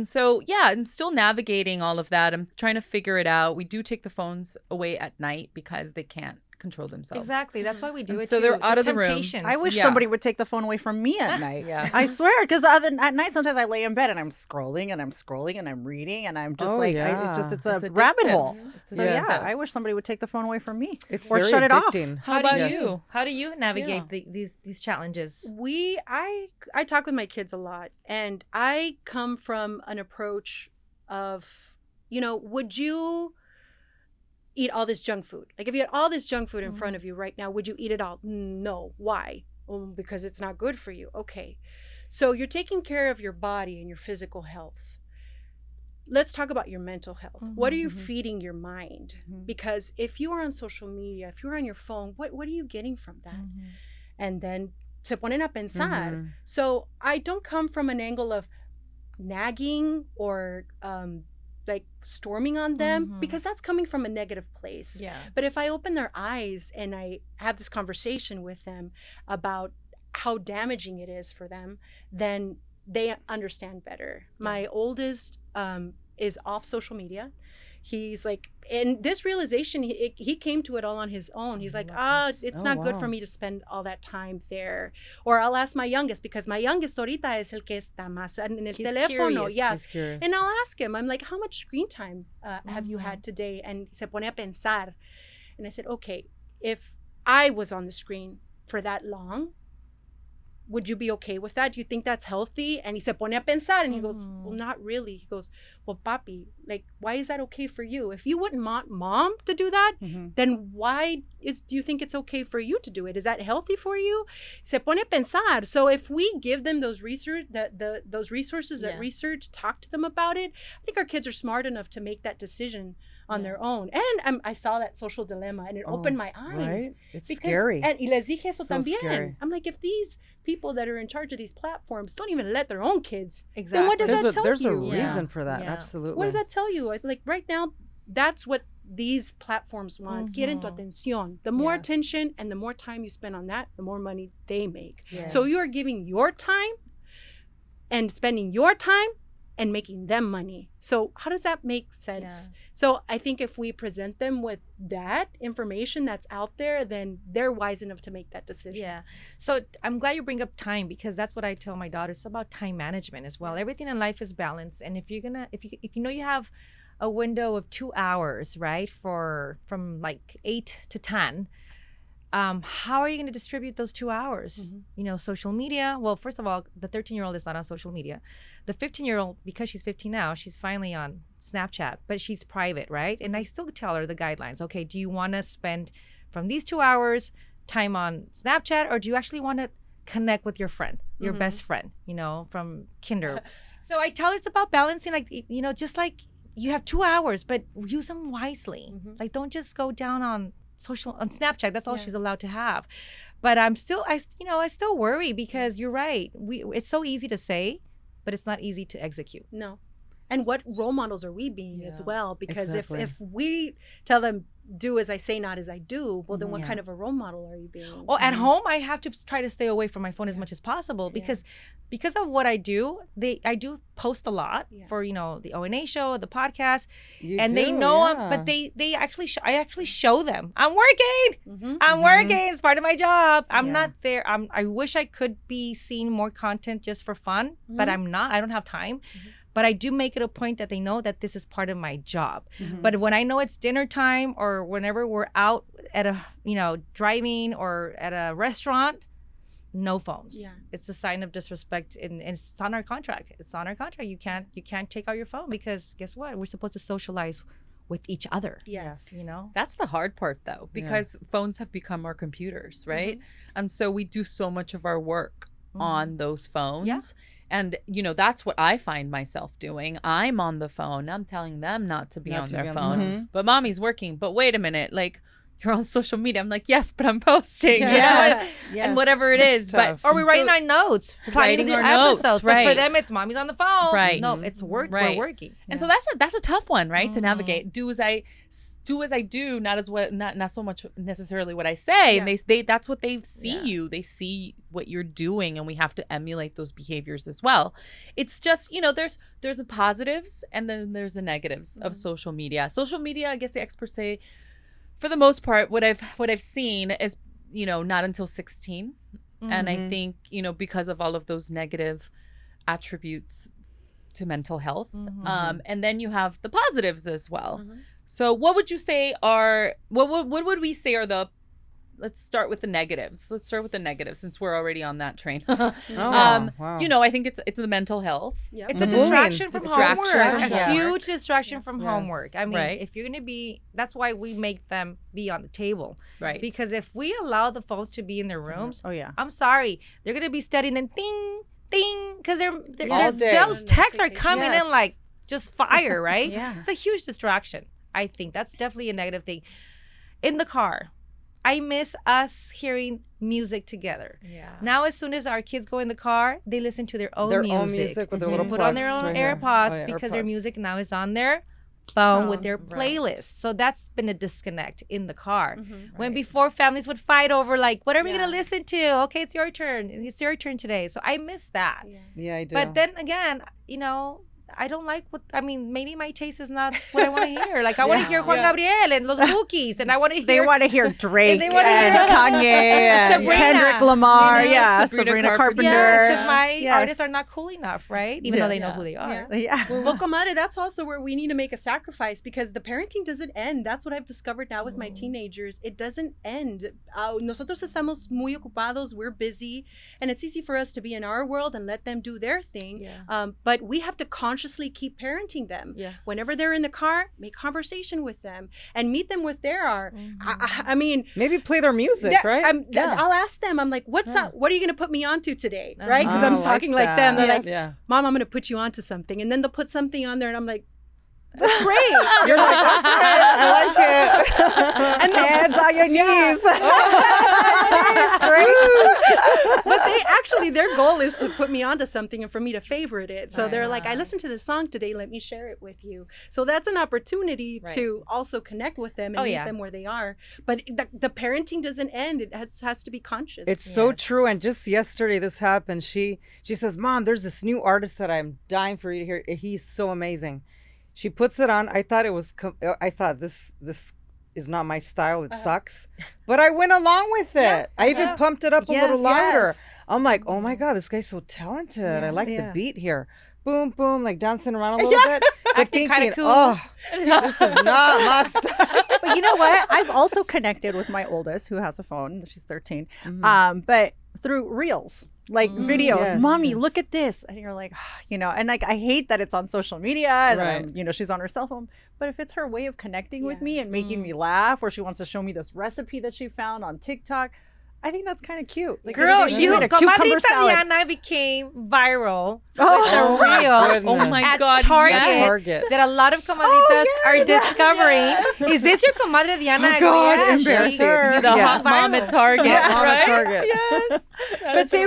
so, yeah, I'm still navigating all of that. I'm trying to figure it out. We do take the phones away at night because they can't control themselves. Exactly. That's why we do And it. so too. they're out of the room. Temptations. I wish Yeah. somebody would take the phone away from me at night. Yes. I swear, because at night sometimes I lay in bed and I'm scrolling and I'm scrolling and I'm reading and I'm just Oh, yeah. it's a It's rabbit addictive. hole. It's So Yes. yeah, I wish somebody would take the phone away from me. It's or very shut it off. addicting. How about Yes. you? How do you navigate these challenges? I talk with my kids a lot, and I come from an approach of, would you eat all this junk food? Like, if you had all this junk food in front of you right now, would you eat it all? No. Why? Well, because it's not good for you. Okay. So you're taking care of your body and your physical health. Let's talk about your mental health. What are you feeding your mind? Because if you are on social media, if you're on your phone, what are you getting from that? And then se ponen a pensar. So I don't come from an angle of nagging or like storming on them, because that's coming from a negative place. Yeah. But if I open their eyes and I have this conversation with them about how damaging it is for them, then they understand better. My oldest is off social media. He's like, and this realization, he came to it all on his own. He's like, it's not good for me to spend all that time there. Or I'll ask my youngest, because my youngest ahorita es el que está más en el He's teléfono. curious. Yes. He's curious. And I'll ask him, I'm like, how much screen time have you had today? And se pone a pensar. And I said, okay, if I was on the screen for that long, would you be okay with that? Do you think that's healthy? And he se pone a pensar, and he goes, well, not really. He goes, well, papi, like, why is that okay for you? If you wouldn't want mom to do that, then why do you think it's okay for you to do it? Is that healthy for you? Se pone a pensar. So if we give them those research, those resources that research, talk to them about it, I think our kids are smart enough to make that decision on their own. And I saw that social dilemma, and it opened my eyes. Right? It's scary. And y les dije eso So también. scary. I'm like, if these people that are in charge of these platforms don't even let their own kids, Exactly. then what does that tell There's you? a reason for that. Yeah. Absolutely. What does that tell you? Like right now, that's what these platforms want. Quieren tu atención. The more attention and the more time you spend on that, the more money they make. So you are giving your time and spending your time and making them money. So how does that make sense? So I think if we present them with that information that's out there, then they're wise enough to make that decision. Yeah. So I'm glad you bring up time, because that's what I tell my daughter. It's about time management as well. Everything in life is balanced. And if you know you have a window of 2 hours, right, from like 8 to 10, how are you going to distribute those 2 hours? Social media. Well, first of all, the 13-year-old is not on social media. The 15-year-old, because she's 15 now, she's finally on Snapchat, but she's private, right? And I still tell her the guidelines. Okay, do you want to spend from these 2 hours time on Snapchat, or do you actually want to connect with your friend, your best friend, from kinder? So I tell her it's about balancing, like, just like you have 2 hours, but use them wisely. Like, don't just go down on Snapchat. That's all she's allowed to have. But I still worry, because you're right. It's so easy to say, but it's not easy to execute. No. And what role models are we being as well? Because exactly. if we tell them, do as I say, not as I do, well, then what kind of a role model are you being? Well, at home, I have to try to stay away from my phone as much as possible, because of what I do. I do post a lot for the O&A show, the podcast, they know but they actually I actually show them I'm working. I'm working. It's part of my job. I'm not there. I wish I could be seeing more content just for fun, but I'm not. I don't have time. But I do make it a point that they know that this is part of my job. But when I know it's dinner time, or whenever we're out at a, driving or at a restaurant, no phones. It's a sign of disrespect, and it's on our contract. You can't take out your phone, because guess what? We're supposed to socialize with each other. Yes. That's the hard part, though, because phones have become our computers, right? And so we do so much of our work on those phones. And, that's what I find myself doing. I'm on the phone. I'm telling them not to be on their phone. But mommy's working. But wait a minute, like, you're on social media. I'm like, yes, but I'm posting. Yes. And whatever it is. But or we're writing our notes, writing our notes, episodes. But for them, it's mommy's on the phone. Right. No, it's work. We're working. And so that's a tough one, right? To navigate. Do as I do, not so much necessarily what I say. And they that's what they see you. They see what you're doing, and we have to emulate those behaviors as well. It's just, there's the positives, and then there's the negatives of social media. Social media, I guess the experts say, for the most part, what I've seen is, not until 16. And I think, because of all of those negative attributes to mental health. And then you have the positives as well. So what would you say what would we say are let's start with the negatives. Since we're already on that train. Wow. I think it's the mental health. Yep. It's a distraction from homework. Distraction. A huge distraction from Yes. homework. I mean, Right. if you're going to be, that's why we make them be on the table. Right. Because if we allow the phones to be in their rooms, Oh yeah. I'm sorry, they're going to be studying and ding, ding, because All day. those texts are coming Yes. in like just fire, right? Yeah. It's a huge distraction. I think that's definitely a negative thing. In the car, I miss us hearing music together. Yeah. Now, as soon as our kids go in the car, they listen to their own music. with their little Put on their plugs own right here. AirPods Oh, yeah, because their AirPods. music now is on their phone with their right. playlist. So that's been a disconnect in the car. When Right. before families would fight over like, what are we Yeah. going to listen to? Okay, it's your turn. It's your turn today. So I miss that. Yeah, I do. But then again, I don't like maybe my taste is not what I want to hear. Like I want to hear Juan Gabriel and Los Bookies, and I want to hear. They want to hear Drake they and wanna hear- Kanye and Sabrina, Kendrick Lamar. Sabrina Sabrina Carpenter. Carpenter. because my Yes. artists are not cool enough, right? Even though they know who they are. Yeah. Well, comadre, that's also where we need to make a sacrifice because the parenting doesn't end. That's what I've discovered now with my teenagers. It doesn't end. Nosotros estamos muy ocupados. We're busy. And it's easy for us to be in our world and let them do their thing. Yeah. But we have to consciously keep parenting them. Yeah. Whenever they're in the car, make conversation with them and meet them where they are. I mean, maybe play their music, that- right? I'll ask them. I'm like, "What's up? What are you going to put me onto today?" Right? Because Oh, I'm like talking like them. They're that. like, Yeah. "Mom, I'm going to put you onto something," and then they'll put something on there, and I'm like, "That's great." You're like, okay, I like it. And hands on your knees. But their goal is to put me onto something and for me to favorite it. So they're like, "I listened to this song today. Let me share it with you." So that's an opportunity to also connect with them and meet them where they are. But the parenting doesn't end. It has to be conscious. It's so true. And just yesterday, this happened. She says, "Mom, there's this new artist that I'm dying for you to hear. He's so amazing." She puts it on. I thought this is not my style. It sucks. But I went along with it. I even pumped it up a little louder. I'm like, oh my God, this guy's so talented. I like the beat here. Boom, boom, like dancing around a little bit. But thinking, cool. oh, this is not my style. But you know what? I've also connected with my oldest who has a phone. She's 13. But through reels, like videos. Yes, Mommy, yes. look at this. And you're like, and like, I hate that it's on social media and Right. then, she's on her cell phone. But if it's her way of connecting with me and making me laugh, or she wants to show me this recipe that she found on TikTok, I think that's kind of cute. Like, Girl, she you, made a cucumber Comadrita salad. Diana became viral Oh, with a reel Oh my at God, Target, yes. Target. that a lot of comadritas are discovering. Is this your comadre Diana? Oh, God, Yeah, embarrassing. she- The Yes. hot mom at Target, Mom at right? Target. Yes. But see,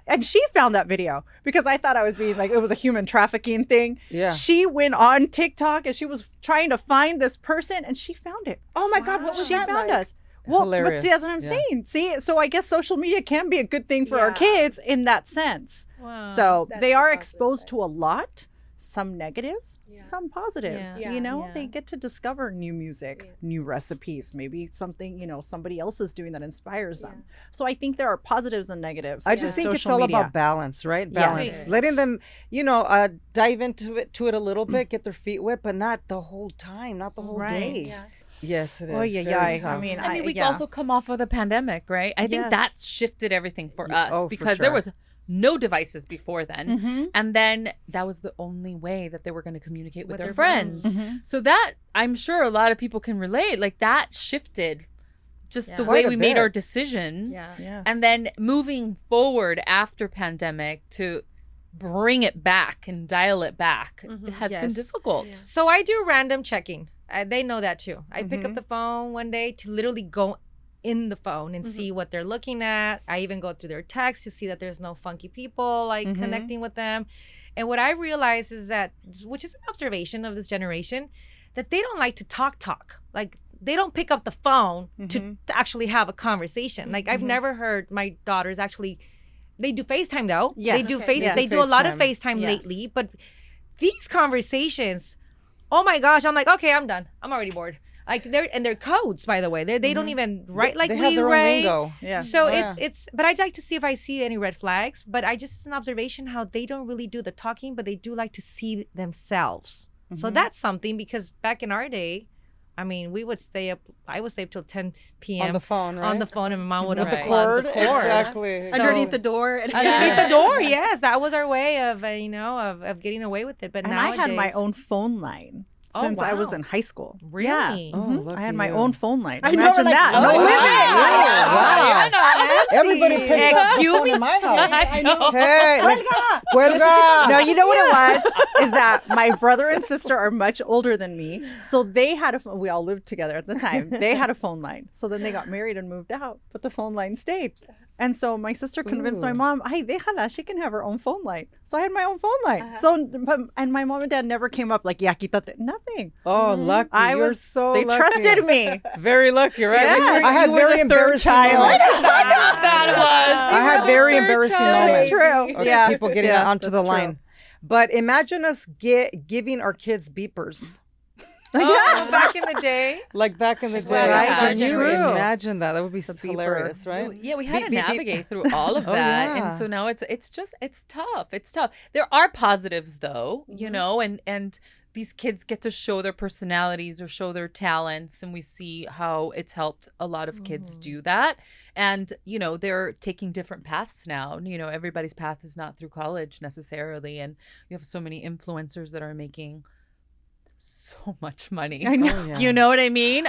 and she found that video because I thought I was being like, it was a human trafficking thing. Yeah. She went on TikTok and she was trying to find this person and she found it. Oh my God, what was She that found like? us. Well, Hilarious. but see, that's what I'm Yeah. saying. See, so I guess social media can be a good thing for our Yeah. kids in that sense. Wow. So That's they the are positive exposed side. to a lot, some negatives, Yeah. some positives. Yeah. Yeah. They get to discover new music, new recipes, maybe something, somebody else is doing that inspires them. So I think there are positives and negatives. I to just think it's social all media. about balance, right? Yes. Balance. Letting them, dive into it a little bit, get their feet wet, but not the whole time, not the whole day. Yeah. Yes, it is. Oh, yeah, Very yeah. tough. I mean, I mean, we yeah. also come off of the pandemic, right? I think Yes. that's shifted everything for us oh, for because there sure. was no devices before then. Mhm. And then that was the only way that they were going to communicate with their their friends. friends. Mhm. So that I'm sure a lot of people can relate. Like that shifted just the Yeah. way Quite a we made bit. our decisions. Yeah. Yes. And then moving forward after pandemic to bring it back and dial it back has been Yes. difficult. So I do random checking. They know that too. I pick up the phone one day to literally go in the phone and see what they're looking at. I even go through their text to see that there's no funky people like connecting with them. And what I realize is that, which is an observation of this generation, that they don't like to talk. Like they don't pick up the phone to actually have a conversation. Like I've never heard my daughters actually. They do FaceTime though. Yes. They do Okay. They Yes. do a lot of FaceTime. FaceTime Yes. lately, but these conversations, oh my gosh, I'm like, okay, I'm done. I'm already bored. Like they're codes, by the way. They don't even write like they we have their own write. lingo. Yeah. So Yeah. it's but I'd like to see if I see any red flags. But it's an observation how they don't really do the talking, but they do like to see themselves. So that's something, because back in our day, I mean, we would stay up. I would stay up till 10 p.m. On the phone, right? On the phone, and my mom would With the unplug cord. the cord. Exactly. Underneath the door. And Underneath the door, yes, that was our way of of getting away with it. But And nowadays, I had my own phone line Oh, since I was wow. in high school. Really? Yeah. Oh, Mhm. lucky I had my you. own phone line. I know, Imagine like, that. oh, No wow. living. Wow. Everybody picked up the Cue phone me. in my house. I know. Hey, like, Cuelga. no, you know what it was? Is that my brother and sister are much older than me. So they had we all lived together at the time. They had a phone line. So then they got married and moved out, but the phone line stayed. And so my sister convinced my mom, "Ay, déjala, she can have her own phone line." So I had my own phone line. And my mom and dad never came up like, "Ya, quítate." Nothing. Oh, lucky. You're so they lucky. trusted me. Very lucky, right? Yes. I had You were very the third embarrassing child. moments. That was. I had very embarrassing moments. It's true. of Yeah. people getting Yeah, onto the that's true. line. But imagine us giving our kids beepers. Oh, back in the day. Like back in the day. Right, that's Can you true. imagine that? That would be The beeper. hilarious, right? Yeah, we had Beep, to beep, beep. navigate through all of Oh, that. yeah. And so now it's tough. It's tough. There are positives though, you know, and these kids get to show their personalities or show their talents, and we see how it's helped a lot of kids do that. And, you know, they're taking different paths now. You know, everybody's path is not through college necessarily, and you have so many influencers that are making so much money. I know. Oh, yeah. You know what I mean?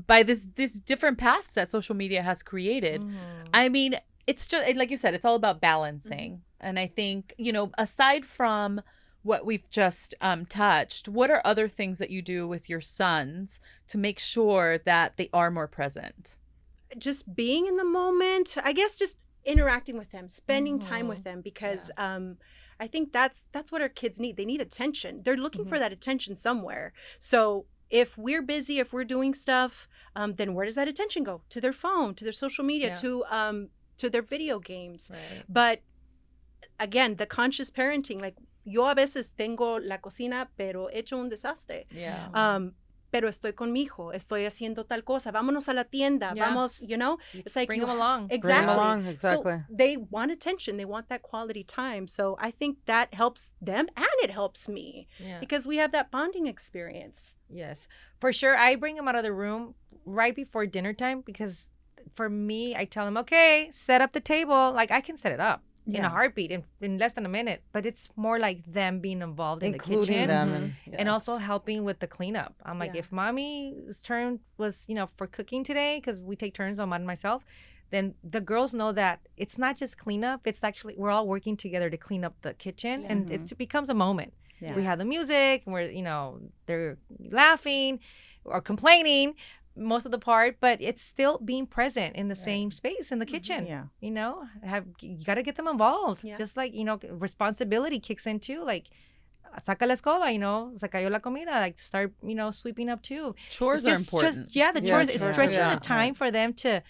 By this different paths that social media has created. I mean, it's just like you said, it's all about balancing. And I think, you know, aside from what we've just touched, what are other things that you do with your sons to make sure that they are more present? just being in the moment, I guess just interacting with them, spending time with them, because I think that's what our kids need. They need attention. They're looking for that attention somewhere. So if we're busy, if we're doing stuff, then where does that attention go? To their phone, to their social media, to their video games. Right. But again, the conscious parenting, like yo a veces tengo la cocina, pero hecho un desastre. Yeah. Pero estoy con mi hijo, estoy haciendo tal cosa, vámonos a la tienda, Yeah. vamos, you know? It's like Bring you them along. Exactly. Bring 'em along, exactly. So they want attention. They want that quality time. So I think that helps them and it helps me Yeah. because we have that bonding experience. Yes, for sure. I bring them out of the room right before dinner time because for me, I tell them, okay, set up the table. Like I can set it up in a heartbeat in less than a minute, but it's more like them being involved in the Including kitchen them. and also helping with the cleanup. I'm like, Yeah. if mommy's turn was, for cooking today, because we take turns on mine and myself, then the girls know that it's not just cleanup. It's actually, we're all working together to clean up the kitchen and it becomes a moment. Yeah. We have the music and we're, they're laughing or complaining most of the part, but it's still being present in the same space in the kitchen. Yeah. You got to get them involved. Yeah. Just like, responsibility kicks in too. Like, saca la escoba, se cayó la comida. Like, start, sweeping up too. Chores It's are just- important. the chores. It's chores, stretching yeah. the time for them to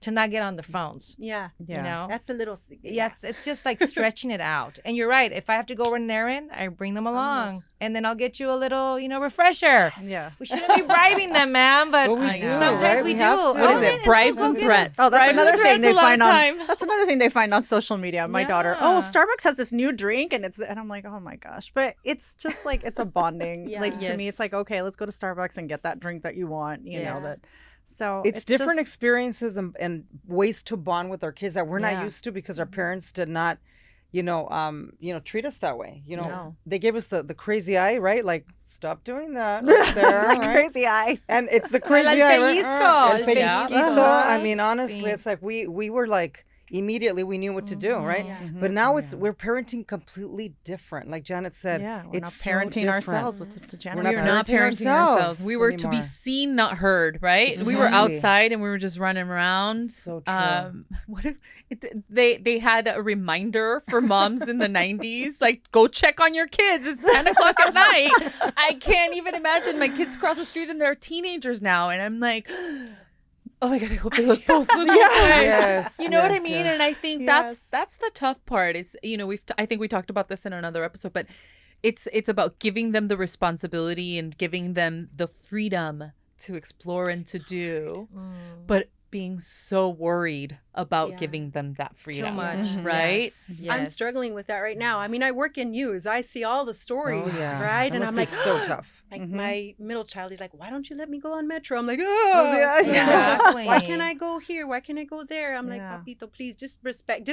not get on their phones. Yeah. Yeah. That's the little Yeah, it's just like stretching it out. And you're right. If I have to go run an errand, I bring them along. Almost. And then I'll get you a little, refresher. Yeah. We shouldn't be bribing them, man, but But we I do, know. sometimes right? we do. have to. What Oh, is then it? Bribes go and get 'em. threats. Oh, that's Bribes and another thing threats they a lot find of on. time. That's another thing they find on social media. My daughter, Yeah. Starbucks has this new drink, and I'm like, oh my gosh. But it's just like it's a bonding. Yeah. Like to me, Yes. it's like okay, let's go to Starbucks and get that drink that you want. You know Yes. that. So It's different just- experiences and ways to bond with our kids that we're Yeah. not used to because our parents did not, treat us that way. No. They gave us the crazy eye, right? Like, stop doing that right there, like right? crazy eyes. And it's the crazy el eye, right? pellizco, El el pellizquito. pellizco. I mean, honestly, Sí. it's like we were like immediately we knew what to do, right? But now we're parenting completely different. Like Janet said, Yeah, we're it's not so parenting different. ourselves with the We're not We're not parenting parenting ourselves. ourselves We were to be anymore. seen, not heard, right? We were Exactly. outside and we were just running around. So true. What if they had a reminder for moms in the 90s, like go check on your kids. It's 10 o'clock at night. I can't even imagine my kids cross the street and they're teenagers now, and I'm like, oh my god, I hope they look both look okay. Yes, You know what I yes, mean? yes. And I think that's the tough part. Is I think we talked about this in another episode, but it's about giving them the responsibility and giving them the freedom to explore and to do, but being so worried about giving them that freedom. Too much. Right? Yes. I'm struggling with that right now. I mean, I work in news. I see all the stories, right? And I'm like, so tough. Like my middle child, he's like, why don't you let me go on Metro? I'm like, oh, yeah. Exactly. Why can't I go here? Why can't I go there? I'm like, Papito, please, just respect,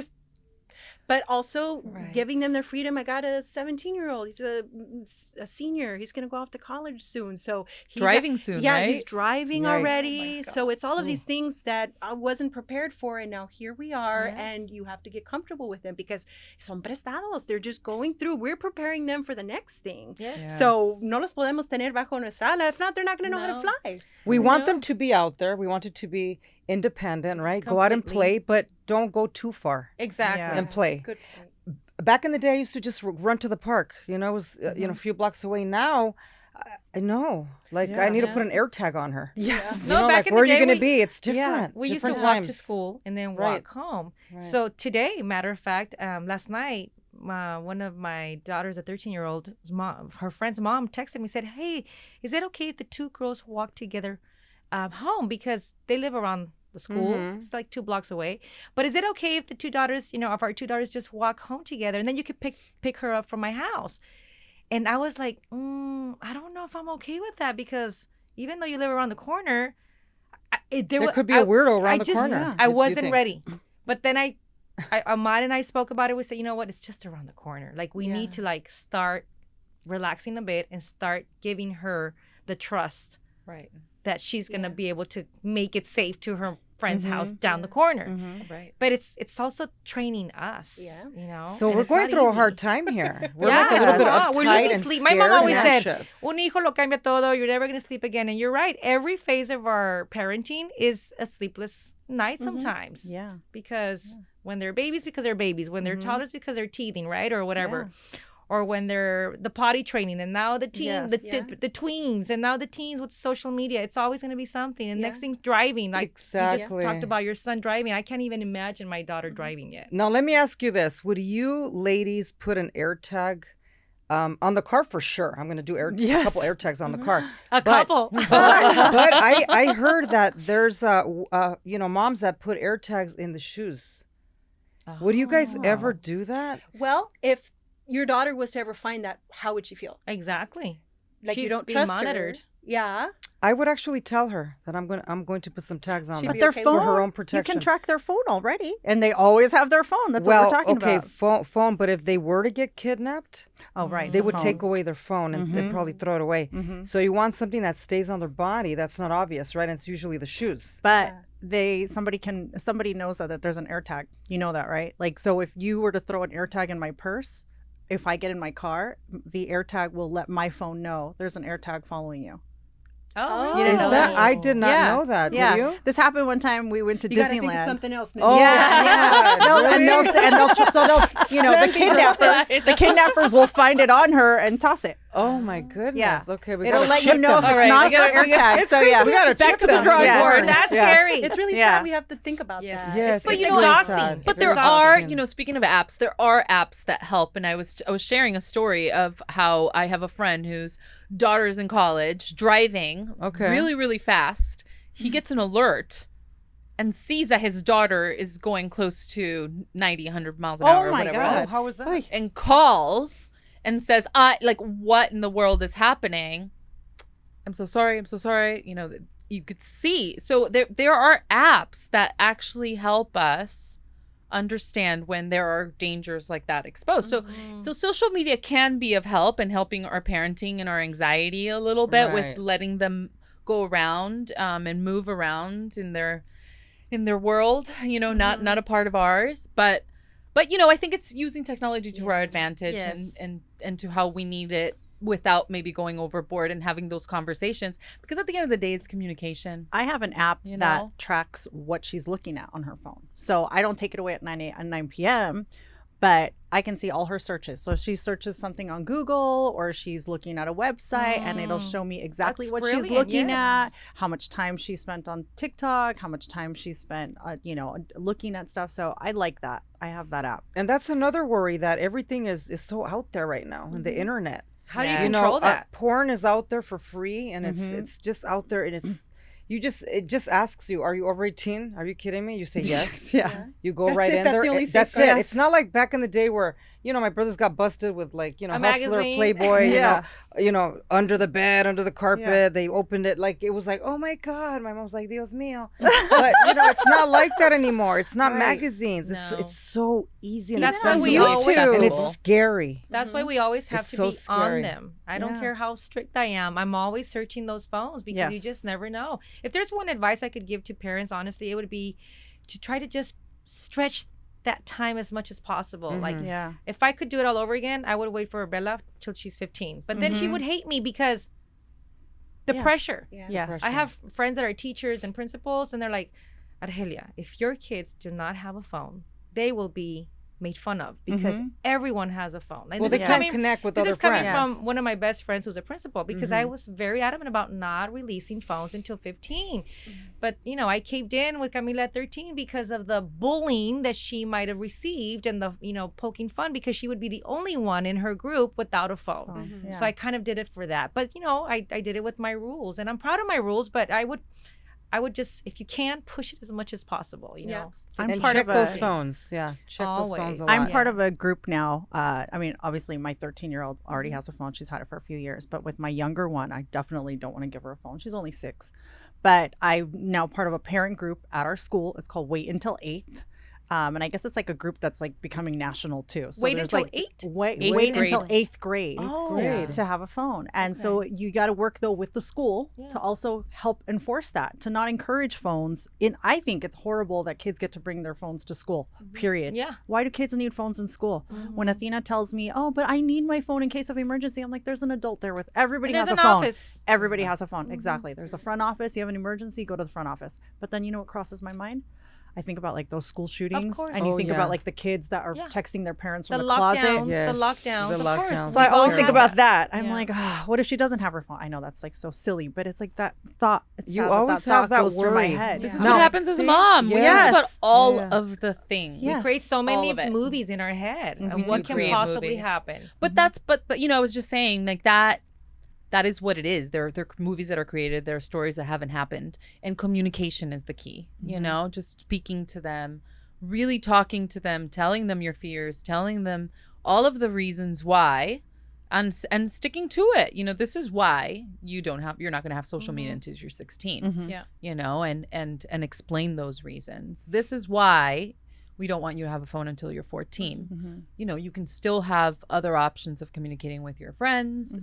but also giving them their freedom. I got a 17-year-old. He's a senior. He's going to go off to college soon. So he's Driving soon, right? He's driving Yikes. already. So it's all of these things that I wasn't prepared for. And now here we are. And you have to get comfortable with them because son prestados. They're just going through. We're preparing them for the next thing. Yes. So no los podemos tener bajo nuestra ala. If not, they're not going to know how to fly. We want them to be out there. We want it to be independent, right? Go out and play, but don't go too far. Exactly. And play. Good point. Back in the day, I used to just run to the park. You know, it was a few blocks away. Now, I know. Like, I need to put an air tag on her. Yes. You know, back like, in where are the you day, going to be? It's different. We used to Different walk times. to school and then Right. walk home. Right. So today, matter of fact, last night, one of my daughters, a 13-year-old, her friend's mom texted me, said, hey, is it okay if the two girls walk together home? Because they live around the school. It's like 2 blocks away. But is it okay if the two daughters, if our two daughters just walk home together and then you could pick her up from my house? And I was like, I don't know if I'm okay with that because even though you live around the corner, there could be a weirdo around the corner. I wasn't ready. But then Ahmad and I spoke about it. We said, you know what? It's just around the corner. Like we need to like start relaxing a bit and start giving her the trust that she's going to be able to make it safe to her friend's house down the corner. Right. But it's also training us, So and we're it's going not through a easy. hard time here. We're like a little bit uptight we're losing and sleep. scared My mom always and said, anxious. un hijo lo cambia todo. You're never going to sleep again. And you're right. Every phase of our parenting is a sleepless night sometimes. Yeah. Because when they're babies, because they're babies. When they're toddlers, because they're teething, right? Or whatever. Or when they're the potty training, and now the teen, the tweens, and now the teens with social media. It's always going to be something. And next thing's driving. Like you just talked about your son driving. I can't even imagine my daughter driving yet. Now, let me ask you this. Would you ladies put an air tag on the car? For sure. I'm going to do a couple air tags on the car. Couple. But I heard that there's, moms that put air tags in the shoes. Would you guys ever do that? Well, if your daughter was to ever find that, how would she feel? Exactly. Like She's you don't being trust monitored. her. Yeah. I would actually tell her that I'm going to put some tags on She'd them. be But their okay phone, with for her own you protection. can track their phone already, and they always have their phone. That's what we're talking about. Phone. But if they were to get kidnapped, Oh, right. they the would phone. take away their phone and they'd probably throw it away. So you want something that stays on their body. That's not obvious, right? And it's usually the shoes. But somebody knows that there's an air tag. You know that, right? Like, so if you were to throw an air tag in my purse, if I get in my car, the air tag will let my phone know there's an air tag following you. Oh, You didn't know that? I did not know that. Yeah, Did you? this happened one time. We went to You gotta think of Disneyland. something else. Oh, Yeah. The kidnappers will find it on her and toss it. Oh my goodness. Yeah. Okay, we It'll gotta let you chip know them. if it's right, not we gotta- for air tag. So yeah, we gotta Back chip to the them. drawing Yes. board. That's Yes. scary. It's really Yeah. sad we have to think about Yeah. that. Yes, But it's you know, really exhausting. sad. But It's there exhausting. are, speaking of apps, there are apps that help. And I was sharing a story of how I have a friend whose daughter is in college driving really, really fast. He gets an alert and sees that his daughter is going close to 90, 100 miles an hour. Oh or my whatever God. it is, How was that? and calls and says, what in the world is happening? I'm so sorry. You could see. So there are apps that actually help us understand when there are dangers like that exposed. So social media can be of help in helping our parenting and our anxiety a little bit with Right. letting them go around and move around in their world, not a part of ours. But I think it's using technology to our advantage Yes. and to how we need it without maybe going overboard and having those conversations, because at the end of the day, it's communication. I have an app You that know? tracks what she's looking at on her phone. So I don't take it away at 9 p.m., but I can see all her searches. So if she searches something on Google or she's looking at a website, and it'll show me exactly That's what she's brilliant, looking yes. at, how much time she spent on TikTok, how much time she spent, looking at stuff. So I like that. I have that app. And that's another worry, that everything is so out there right now in the internet. How do you Yeah. control that? Porn is out there for free, and it's just out there, and it just asks you, are you over 18? Are you kidding me? You say yes. Yeah. You go That's right it. in That's there. the only That's safeguard. it. It's not like back in the day where, my brothers got busted with like, A Hustler, magazine. Playboy, Yeah. under the bed, under the carpet. Yeah. They opened it like, it was like, oh my God. My mom's like, Dios mío. But, it's not like that anymore. It's not Right. magazines. No. It's so easy. And That's why accessible. we always- And accessible. it's scary. That's why we always have It's to so be scary. on them. I don't Yeah. care how strict I am. I'm always searching those phones because you Yes. just never know. If there's one advice I could give to parents, honestly, it would be to try to just stretch that time as much as possible. Like, Yeah. if I could do it all over again, I would wait for Bella till she's 15. But then she would hate me because the Yeah. pressure. Yeah. Yes. I have friends that are teachers and principals, and they're like, Argelia, if your kids do not have a phone, they will be made fun of because everyone has a phone. And Well, this they is can't coming- connect with this other is coming friends. from one of my best friends who's a principal because I was very adamant about not releasing phones until 15. But, I caved in with Camila at 13 because of the bullying that she might have received and the, poking fun because she would be the only one in her group without a phone. So I kind of did it for that. But, I did it with my rules and I'm proud of my rules, but I would just, if you can, push it as much as possible, Yeah. I'm And part check of those a, phones. Yeah. Check those phones Always. a lot. I'm Yeah. part of a group now. Obviously my 13-year-old already has a phone. She's had it for a few years. But with my younger one, I definitely don't want to give her a phone. She's only 6. But I'm now part of a parent group at our school. It's called Wait Until 8th. And I guess it's like a group that's like becoming national too. So Wait there's until like 8? Wait Eighth until grade. 8th grade. Oh. grade. To have a phone. And so you got to work though with the school to also help enforce that, to not encourage phones. I think it's horrible that kids get to bring their phones to school, period. Yeah. Why do kids need phones in school? When Athena tells me, oh, but I need my phone in case of emergency, I'm like, there's an adult there with everybody And has a there's an phone. office. Everybody has a phone. Exactly. There's a front office. You have an emergency, go to the front office. But then you know what crosses my mind? I think about like those school shootings, course. and you Oh, think yeah. about like the kids that are Yeah. texting their parents The from the closet. lockdowns, Yes, the lockdowns, the of lockdowns. course. So I We always all think have about that. I'm Yeah. like, what if she doesn't have her phone? I know that's like so silly, but it's like that thought. It's You sad always that have thought that goes through my worry. head. This is No. what happens as a mom. We Yes. think about all Yeah. of the things. Yes. We create so All many of it. movies in our head. We And do what can create possibly movies. happen? But that's but I was just saying like that is what it is. They're movies that are created. There are stories that haven't happened, and communication is the key. Just speaking to them, really talking to them, telling them your fears, telling them all of the reasons why, and sticking to it. This is why you're not going to have social media until you're 16. Yeah. And explain those reasons. This is why we don't want you to have a phone until you're 14. You can still have other options of communicating with your friends,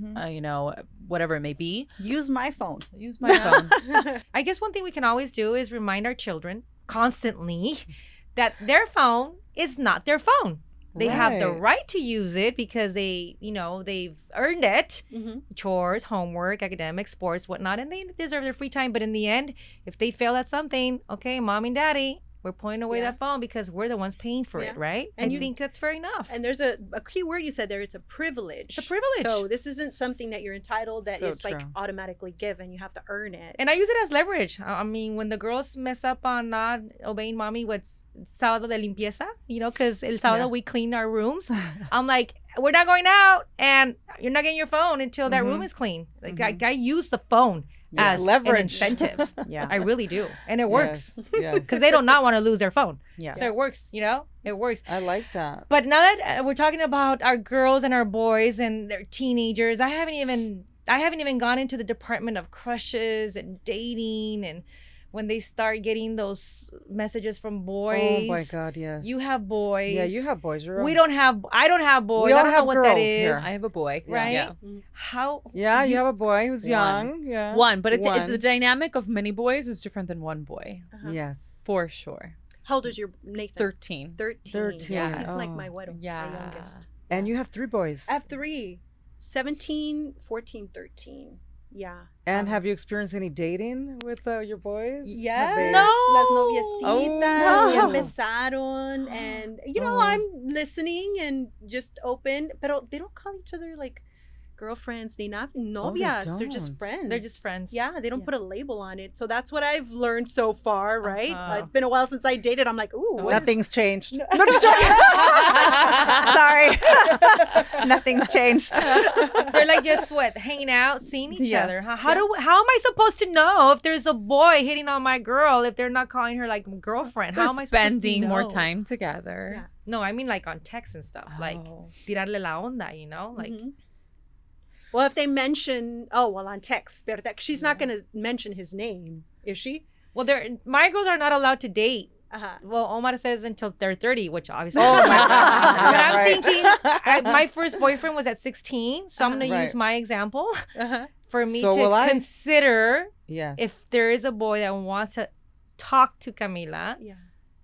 whatever it may be. Use my phone. Use my phone. I guess one thing we can always do is remind our children constantly that their phone is not their phone. They have the Right. right to use it because they've earned it. Mhm. Chores, homework, academics, sports, whatnot, and they deserve their free time. But in the end, if they fail at something, okay, mom and daddy, we're putting away Yeah. that phone because we're the ones paying for Yeah. it, right? And I you- think that's fair enough. And there's a key word you said there. It's a privilege. It's a privilege. So this isn't something that you're entitled, that So is like true. automatically given. You have to earn it. And I use it as leverage. I mean, when the girls mess up on not obeying mommy, what's sábado de limpieza, because el sábado Yeah. we clean our rooms. I'm like, we're not going out and you're not getting your phone until that room is clean. Like I use the phone as leverage. an incentive. Yeah. I really do. And it works. Yes. Because they do not want to lose their phone. Yes. So it works, it works. I like that. But now that we're talking about our girls and our boys and their teenagers, I haven't even gone into the department of crushes and dating and when they start getting those messages from boys. Oh my God, yes. You have boys. Yeah, you have boys. You're I right. don't have boys. We all I don't know have what that girls is. here. I have a boy. Right? Yeah. How Yeah, you have a boy who's One. young. Yeah. One, but One. the dynamic of many boys is different than one boy. Uh-huh. Yes. For sure. How old is your Nathan? 13. 13. 13, Yes, he's like oh. my my Yeah. youngest. And you have 3 boys. I have 3. 17, 14, 13. Yeah. And have you experienced any dating with your boys? Yes. Have they- Las noviecitas. Oh, Ya no. empezaron. And, I'm listening and just open. But they don't call each other like girlfriends ni novias. They're just don't. friends. They're just friends. Yeah, they don't put a label on it. So that's what I've learned so far, right? Uh-huh. It's been a while since I dated. I'm like, ooh, what is- Nothing's changed. No, just joking. Sorry. Nothing's changed. They're like just what, hanging out, seeing each Yes. other. Huh? How am I supposed to know if there's a boy hitting on my girl if they're not calling her like girlfriend? How They're am I supposed to spending more know? time together. Yeah. No, I mean like on text and stuff, like Oh. tirarle la onda, you know, like. Mhm. Well, if they mention, on text, pero she's not going to mention his name, is she? Well, my girls are not allowed to date. Uh-huh. Well, Omar says until they're 30, which obviously. Oh my God. But I'm Right. thinking, my first boyfriend was at 16, so I'm going to Right. use my example Uh-huh. for me So will to I. consider Yes. if there is a boy that wants to talk to Camila, Yeah.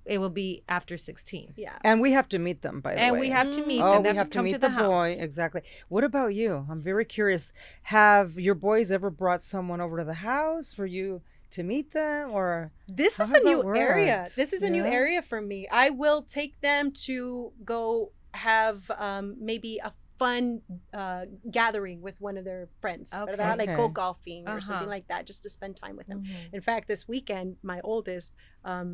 it will be after 16. Yeah. And we have to meet them, by the way. And we have to meet Oh, them. They we have to come meet to the, the boy. house. Exactly. What about you? I'm very curious. Have your boys ever brought someone over to the house for you to meet them, or This How is has a that new area. worked? This is a new Yeah. area for me. I will take them to go have maybe a fun gathering with one of their friends. Okay. ¿Verdad? Like go Okay. golfing or something Uh-huh. like that, just to spend time with them. Mhm. In fact, this weekend, my oldest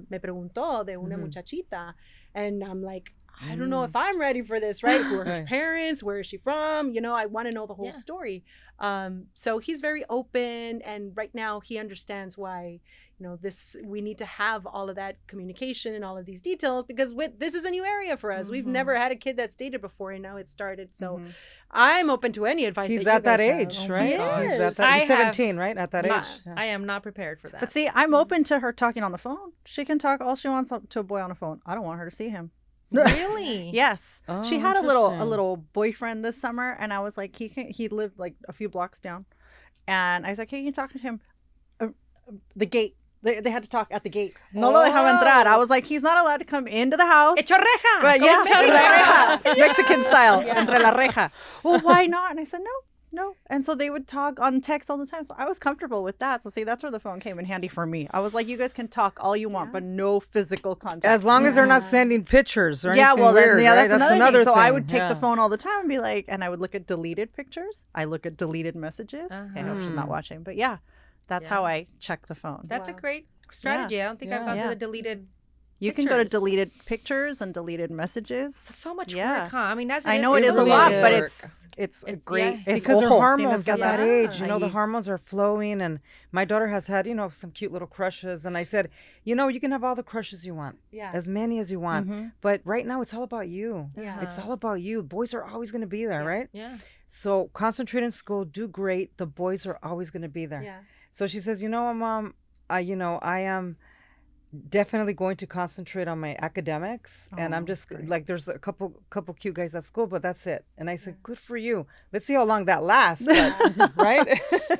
me preguntó de una Mhm. muchachita, and I'm like, I don't know if I'm ready for this, right? Who are her Right. parents? Where is she from? I want to know the whole Yeah. story. So he's very open, and right now he understands why, we need to have all of that communication and all of these details because this is a new area for us. We've Mhm. never had a kid that's dated before, and now it started. So Mhm. I'm open to any advice. he's that you at that guys have. age, Oh, right? he He's is. at that. I He's have 17, right? At that Not- age. Yeah. I am not prepared for that. But see, I'm open to her talking on the phone. She can talk all she wants to a boy on the phone. I don't want her to see him. Really? Yes. Oh, She had a interesting. little boyfriend this summer, and I was like, he lived like a few blocks down, and I was like, hey, you can talk to him. The gate. They had to talk at the gate. No lo dejaba entrar. I was like, he's not allowed to come into the house. Echo reja. But Como yeah, Charlie. la reja, Mexican style, entre la reja. Well, why not? And I said, no. And so they would talk on text all the time. So I was comfortable with that. So see, that's where the phone came in handy for me. I was like, you guys can talk all you want, but no physical contact. As long as they're not sending pictures or Yeah, anything well, weird, then, right? that's another thing. So I thing. would take Yeah. the phone all the time and be like, and I would look at deleted pictures. I look at deleted messages. I hope she's not watching. But yeah, that's how I check the phone. That's a Wow. great strategy. I don't think I've gone Yeah. to the deleted. You can go to pictures. deleted pictures and deleted messages. So much Yeah. work, huh? I mean, I know it is a really lot, good but work. it's It's- great. yeah. Es Because their ojo, hormones tienes at que that dar age, the ahí. hormones are flowing, and my daughter has had, some cute little crushes, and I said, you can have all the crushes you want, Yeah. as many as you want, Mhm. but right now it's all about you. Yeah. It's all about you. Boys are always going to be there, right? Yeah. So concentrate in school, do great. The boys are always going to be there. Yeah. So she says, Mom, I am definitely going to concentrate on my academics, and I'm just like, there's a couple cute guys at school, but that's it. And I said, good for you. Let's see how long that lasts, but, right?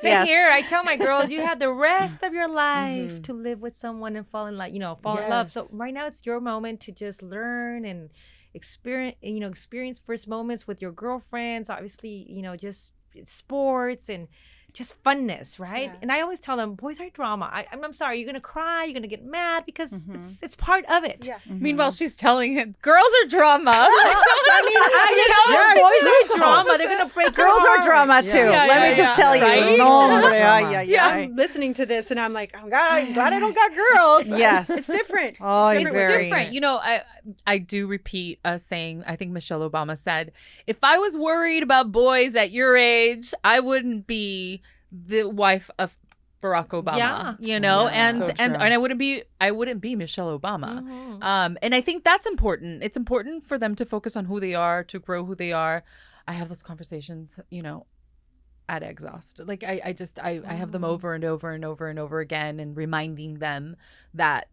Same Yes. here. I tell my girls, you have the rest of your life to live with someone and fall in love. So right now it's your moment to just learn and experience first moments with your girlfriends. Obviously, just sports and just funness, right? Yeah. And I always tell them, boys are drama. I'm sorry, you're gonna cry, you're gonna get mad because it's part of it. Yeah. Meanwhile, she's telling him, girls are drama. I tell them boys are drama. They're gonna break your Girls are heart. drama too. Yeah, Let yeah, me just yeah. tell you. Right? No, hombre, ay, ay, Yeah, ay. I'm listening to this and I'm like, I'm glad I don't got girls. Yes. It's different. Oh, It's very. different. I do repeat a saying I think Michelle Obama said, if I was worried about boys at your age, I wouldn't be the wife of Barack Obama. Yeah. Yeah, and so and true. I wouldn't be Michelle Obama. Mhm. And I think that's important. It's important for them to focus on who they are, to grow who they are. I have those conversations, at exhaust. Like I have them over and over and over and over again, and reminding them that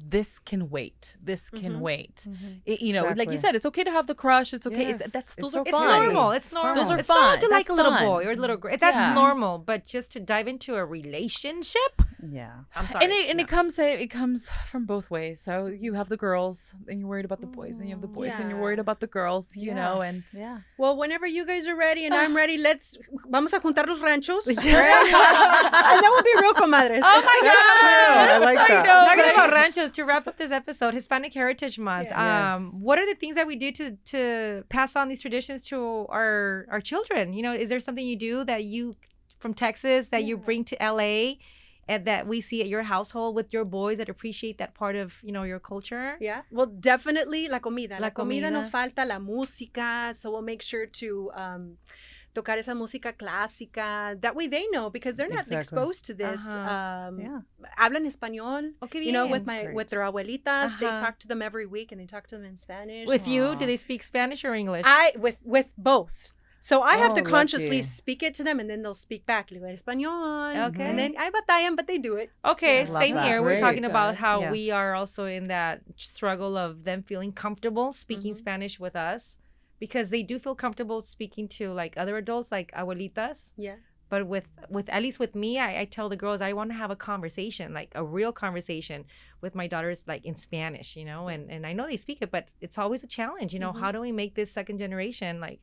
this can wait. This can wait. Like you Exactly. said, it's okay to have the crush. It's okay. Yes. Those It's are okay. It's fun. normal. It's normal. Those are it's fun. normal to like That's a little fun. boy or a little girl. That's Yeah. normal. But just to dive into a relationship, Yeah. I'm sorry. And it comes from both ways. So you have the girls, and you're worried about the boys, and you have the boys, and you're worried about the girls. And Yeah. Well, whenever you guys are ready and I'm ready, vamos a juntar los ranchos. Yeah. And then we'll be real comadres. Oh my God! I like that. Talking about about ranchos to wrap up this episode, Hispanic Heritage Month. Yes. What are the things that we do to pass on these traditions to our children? You know, is there something you do that you from Texas that you bring to LA and that we see at your household with your boys that appreciate that part of, you know, your culture? Yeah, well, definitely la comida. La La comida no comida. falta, la música. So we'll make sure to tocar esa música clásica. That way they know because they're not Exactly. exposed to this. Yeah. Hablan español. Oh, qué You know, bien. with their abuelitas, they Uh-huh. talk to them every week and they talk to them in Spanish. With you, do they speak Spanish or English? With both. So I have to Oh, consciously lucky. speak it to them and then they'll speak back. Le digo, español. Okay. And then I batallan, but they do it. Okay, Love same that. here. We're Great. talking about how Yes. we are also in that struggle of them feeling comfortable speaking Mhm. Spanish with us because they do feel comfortable speaking to like other adults, like abuelitas. Yeah. But with at least with me, I tell the girls I want to have a conversation, like a real conversation with my daughters, like in Spanish, you know. And I know they speak it, but it's always a challenge, you know. Mhm. How do we make this second generation like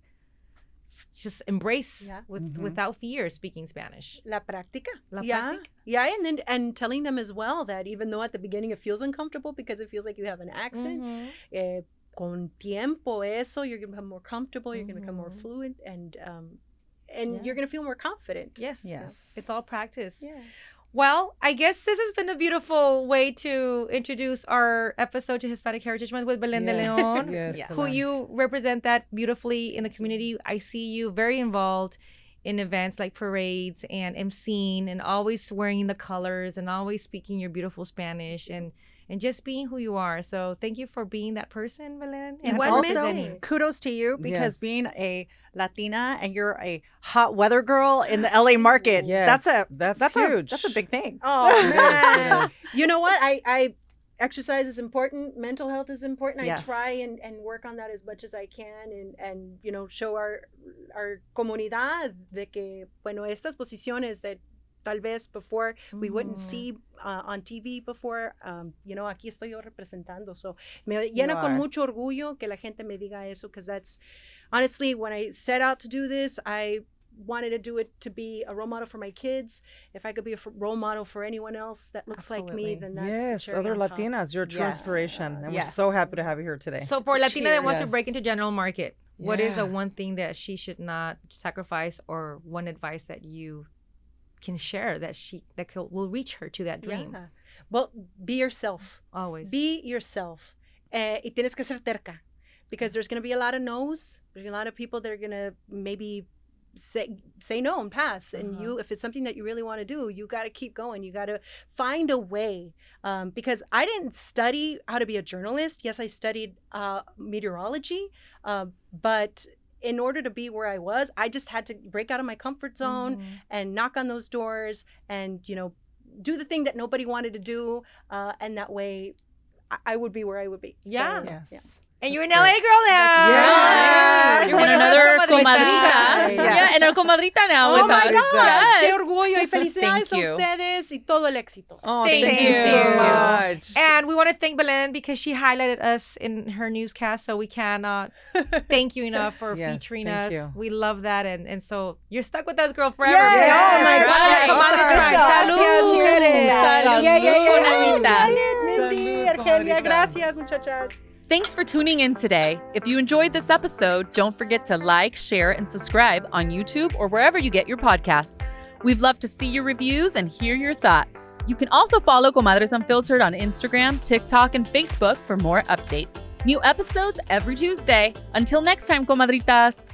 just embrace Yeah. without fear speaking Spanish? La práctica. La yeah. práctica. Yeah, and telling them as well that even though at the beginning it feels uncomfortable because it feels like you have an accent, Mhm. con tiempo eso, you're going to become more comfortable, you're going to become more Mhm. fluent, and Yeah. you're going to feel more confident. Yes. Yes. It's all practice. Yeah. Well, I guess this has been a beautiful way to introduce our episode to Hispanic Heritage Month with Belen de Leon, Yes. Yes. who you represent that beautifully in the community. I see you very involved in events like parades and emceeing and always wearing the colors and always speaking your beautiful Spanish and just being who you are. So thank you for being that person, Belen. And Igualmente. also, kudos to you because Yes. being a Latina and you're a hot weather girl in the LA market, Yes, that's huge. that's a big thing. Oh, It man. is. You know what? I exercise is important. Mental health is important. Yes. I try and work on that as much as I can and you know, show our comunidad de que, bueno, estas posiciones that tal vez before we wouldn't see on TV before, you know, aquí estoy yo representando. So me llena con are. mucho orgullo que la gente me diga eso, because that's honestly, when I set out to do this, I wanted to do it to be a role model for my kids. If I could be a role model for anyone else that looks like me, Absolutely. then that's the Yes, cherry other on top. Latinas, you're a true Yes. inspiration. And Yes. we're so happy to have you here today. So for a It's a Latina that wants cheer. to break into general market, what is Yeah. a one thing that she should not sacrifice, or one advice that you can share that will reach her to that dream? Yeah. Well, be yourself. Always. Be yourself. Y tienes que ser terca. Because there's going to be a lot of no's. There's a lot of people that are going to maybe say no and pass. And you, if it's something that you really want to do, you got to keep going. You got to find a way. Because I didn't study how to be a journalist. Yes, I studied meteorology. But in order to be where I was, I just had to break out of my comfort zone and knock on those doors and, you know, do the thing that nobody wanted to do. And that way I would be where I would be. Yeah. So, Yes. And you're an That's LA great. girl now. Yes. You're And one of another our comadritas. comadrita. Yes. Yeah, and a comadrita now Oh with my us. gosh, Yes. qué orgullo y felicidades Thank you. a ustedes y todo el éxito. Oh, Thank thank, you. you so much. And we want to thank Belen because she highlighted us in her newscast, so we cannot thank you enough for Yes, featuring thank us. you. We love that, and so you're stuck with us, girl, forever. Yay! Yes. Oh my Right. God. Comadre Gracias, tribe. Salud. mujeres. Salud, Yeah, yeah, yeah. comadrita. Salud, Missy, Salud, Argelia, comadrita. gracias, muchachas. Thanks for tuning in today. If you enjoyed this episode, don't forget to like, share, and subscribe on YouTube or wherever you get your podcasts. We'd love to see your reviews and hear your thoughts. You can also follow Comadres Unfiltered on Instagram, TikTok, and Facebook for more updates. New episodes every Tuesday. Until next time, comadritas.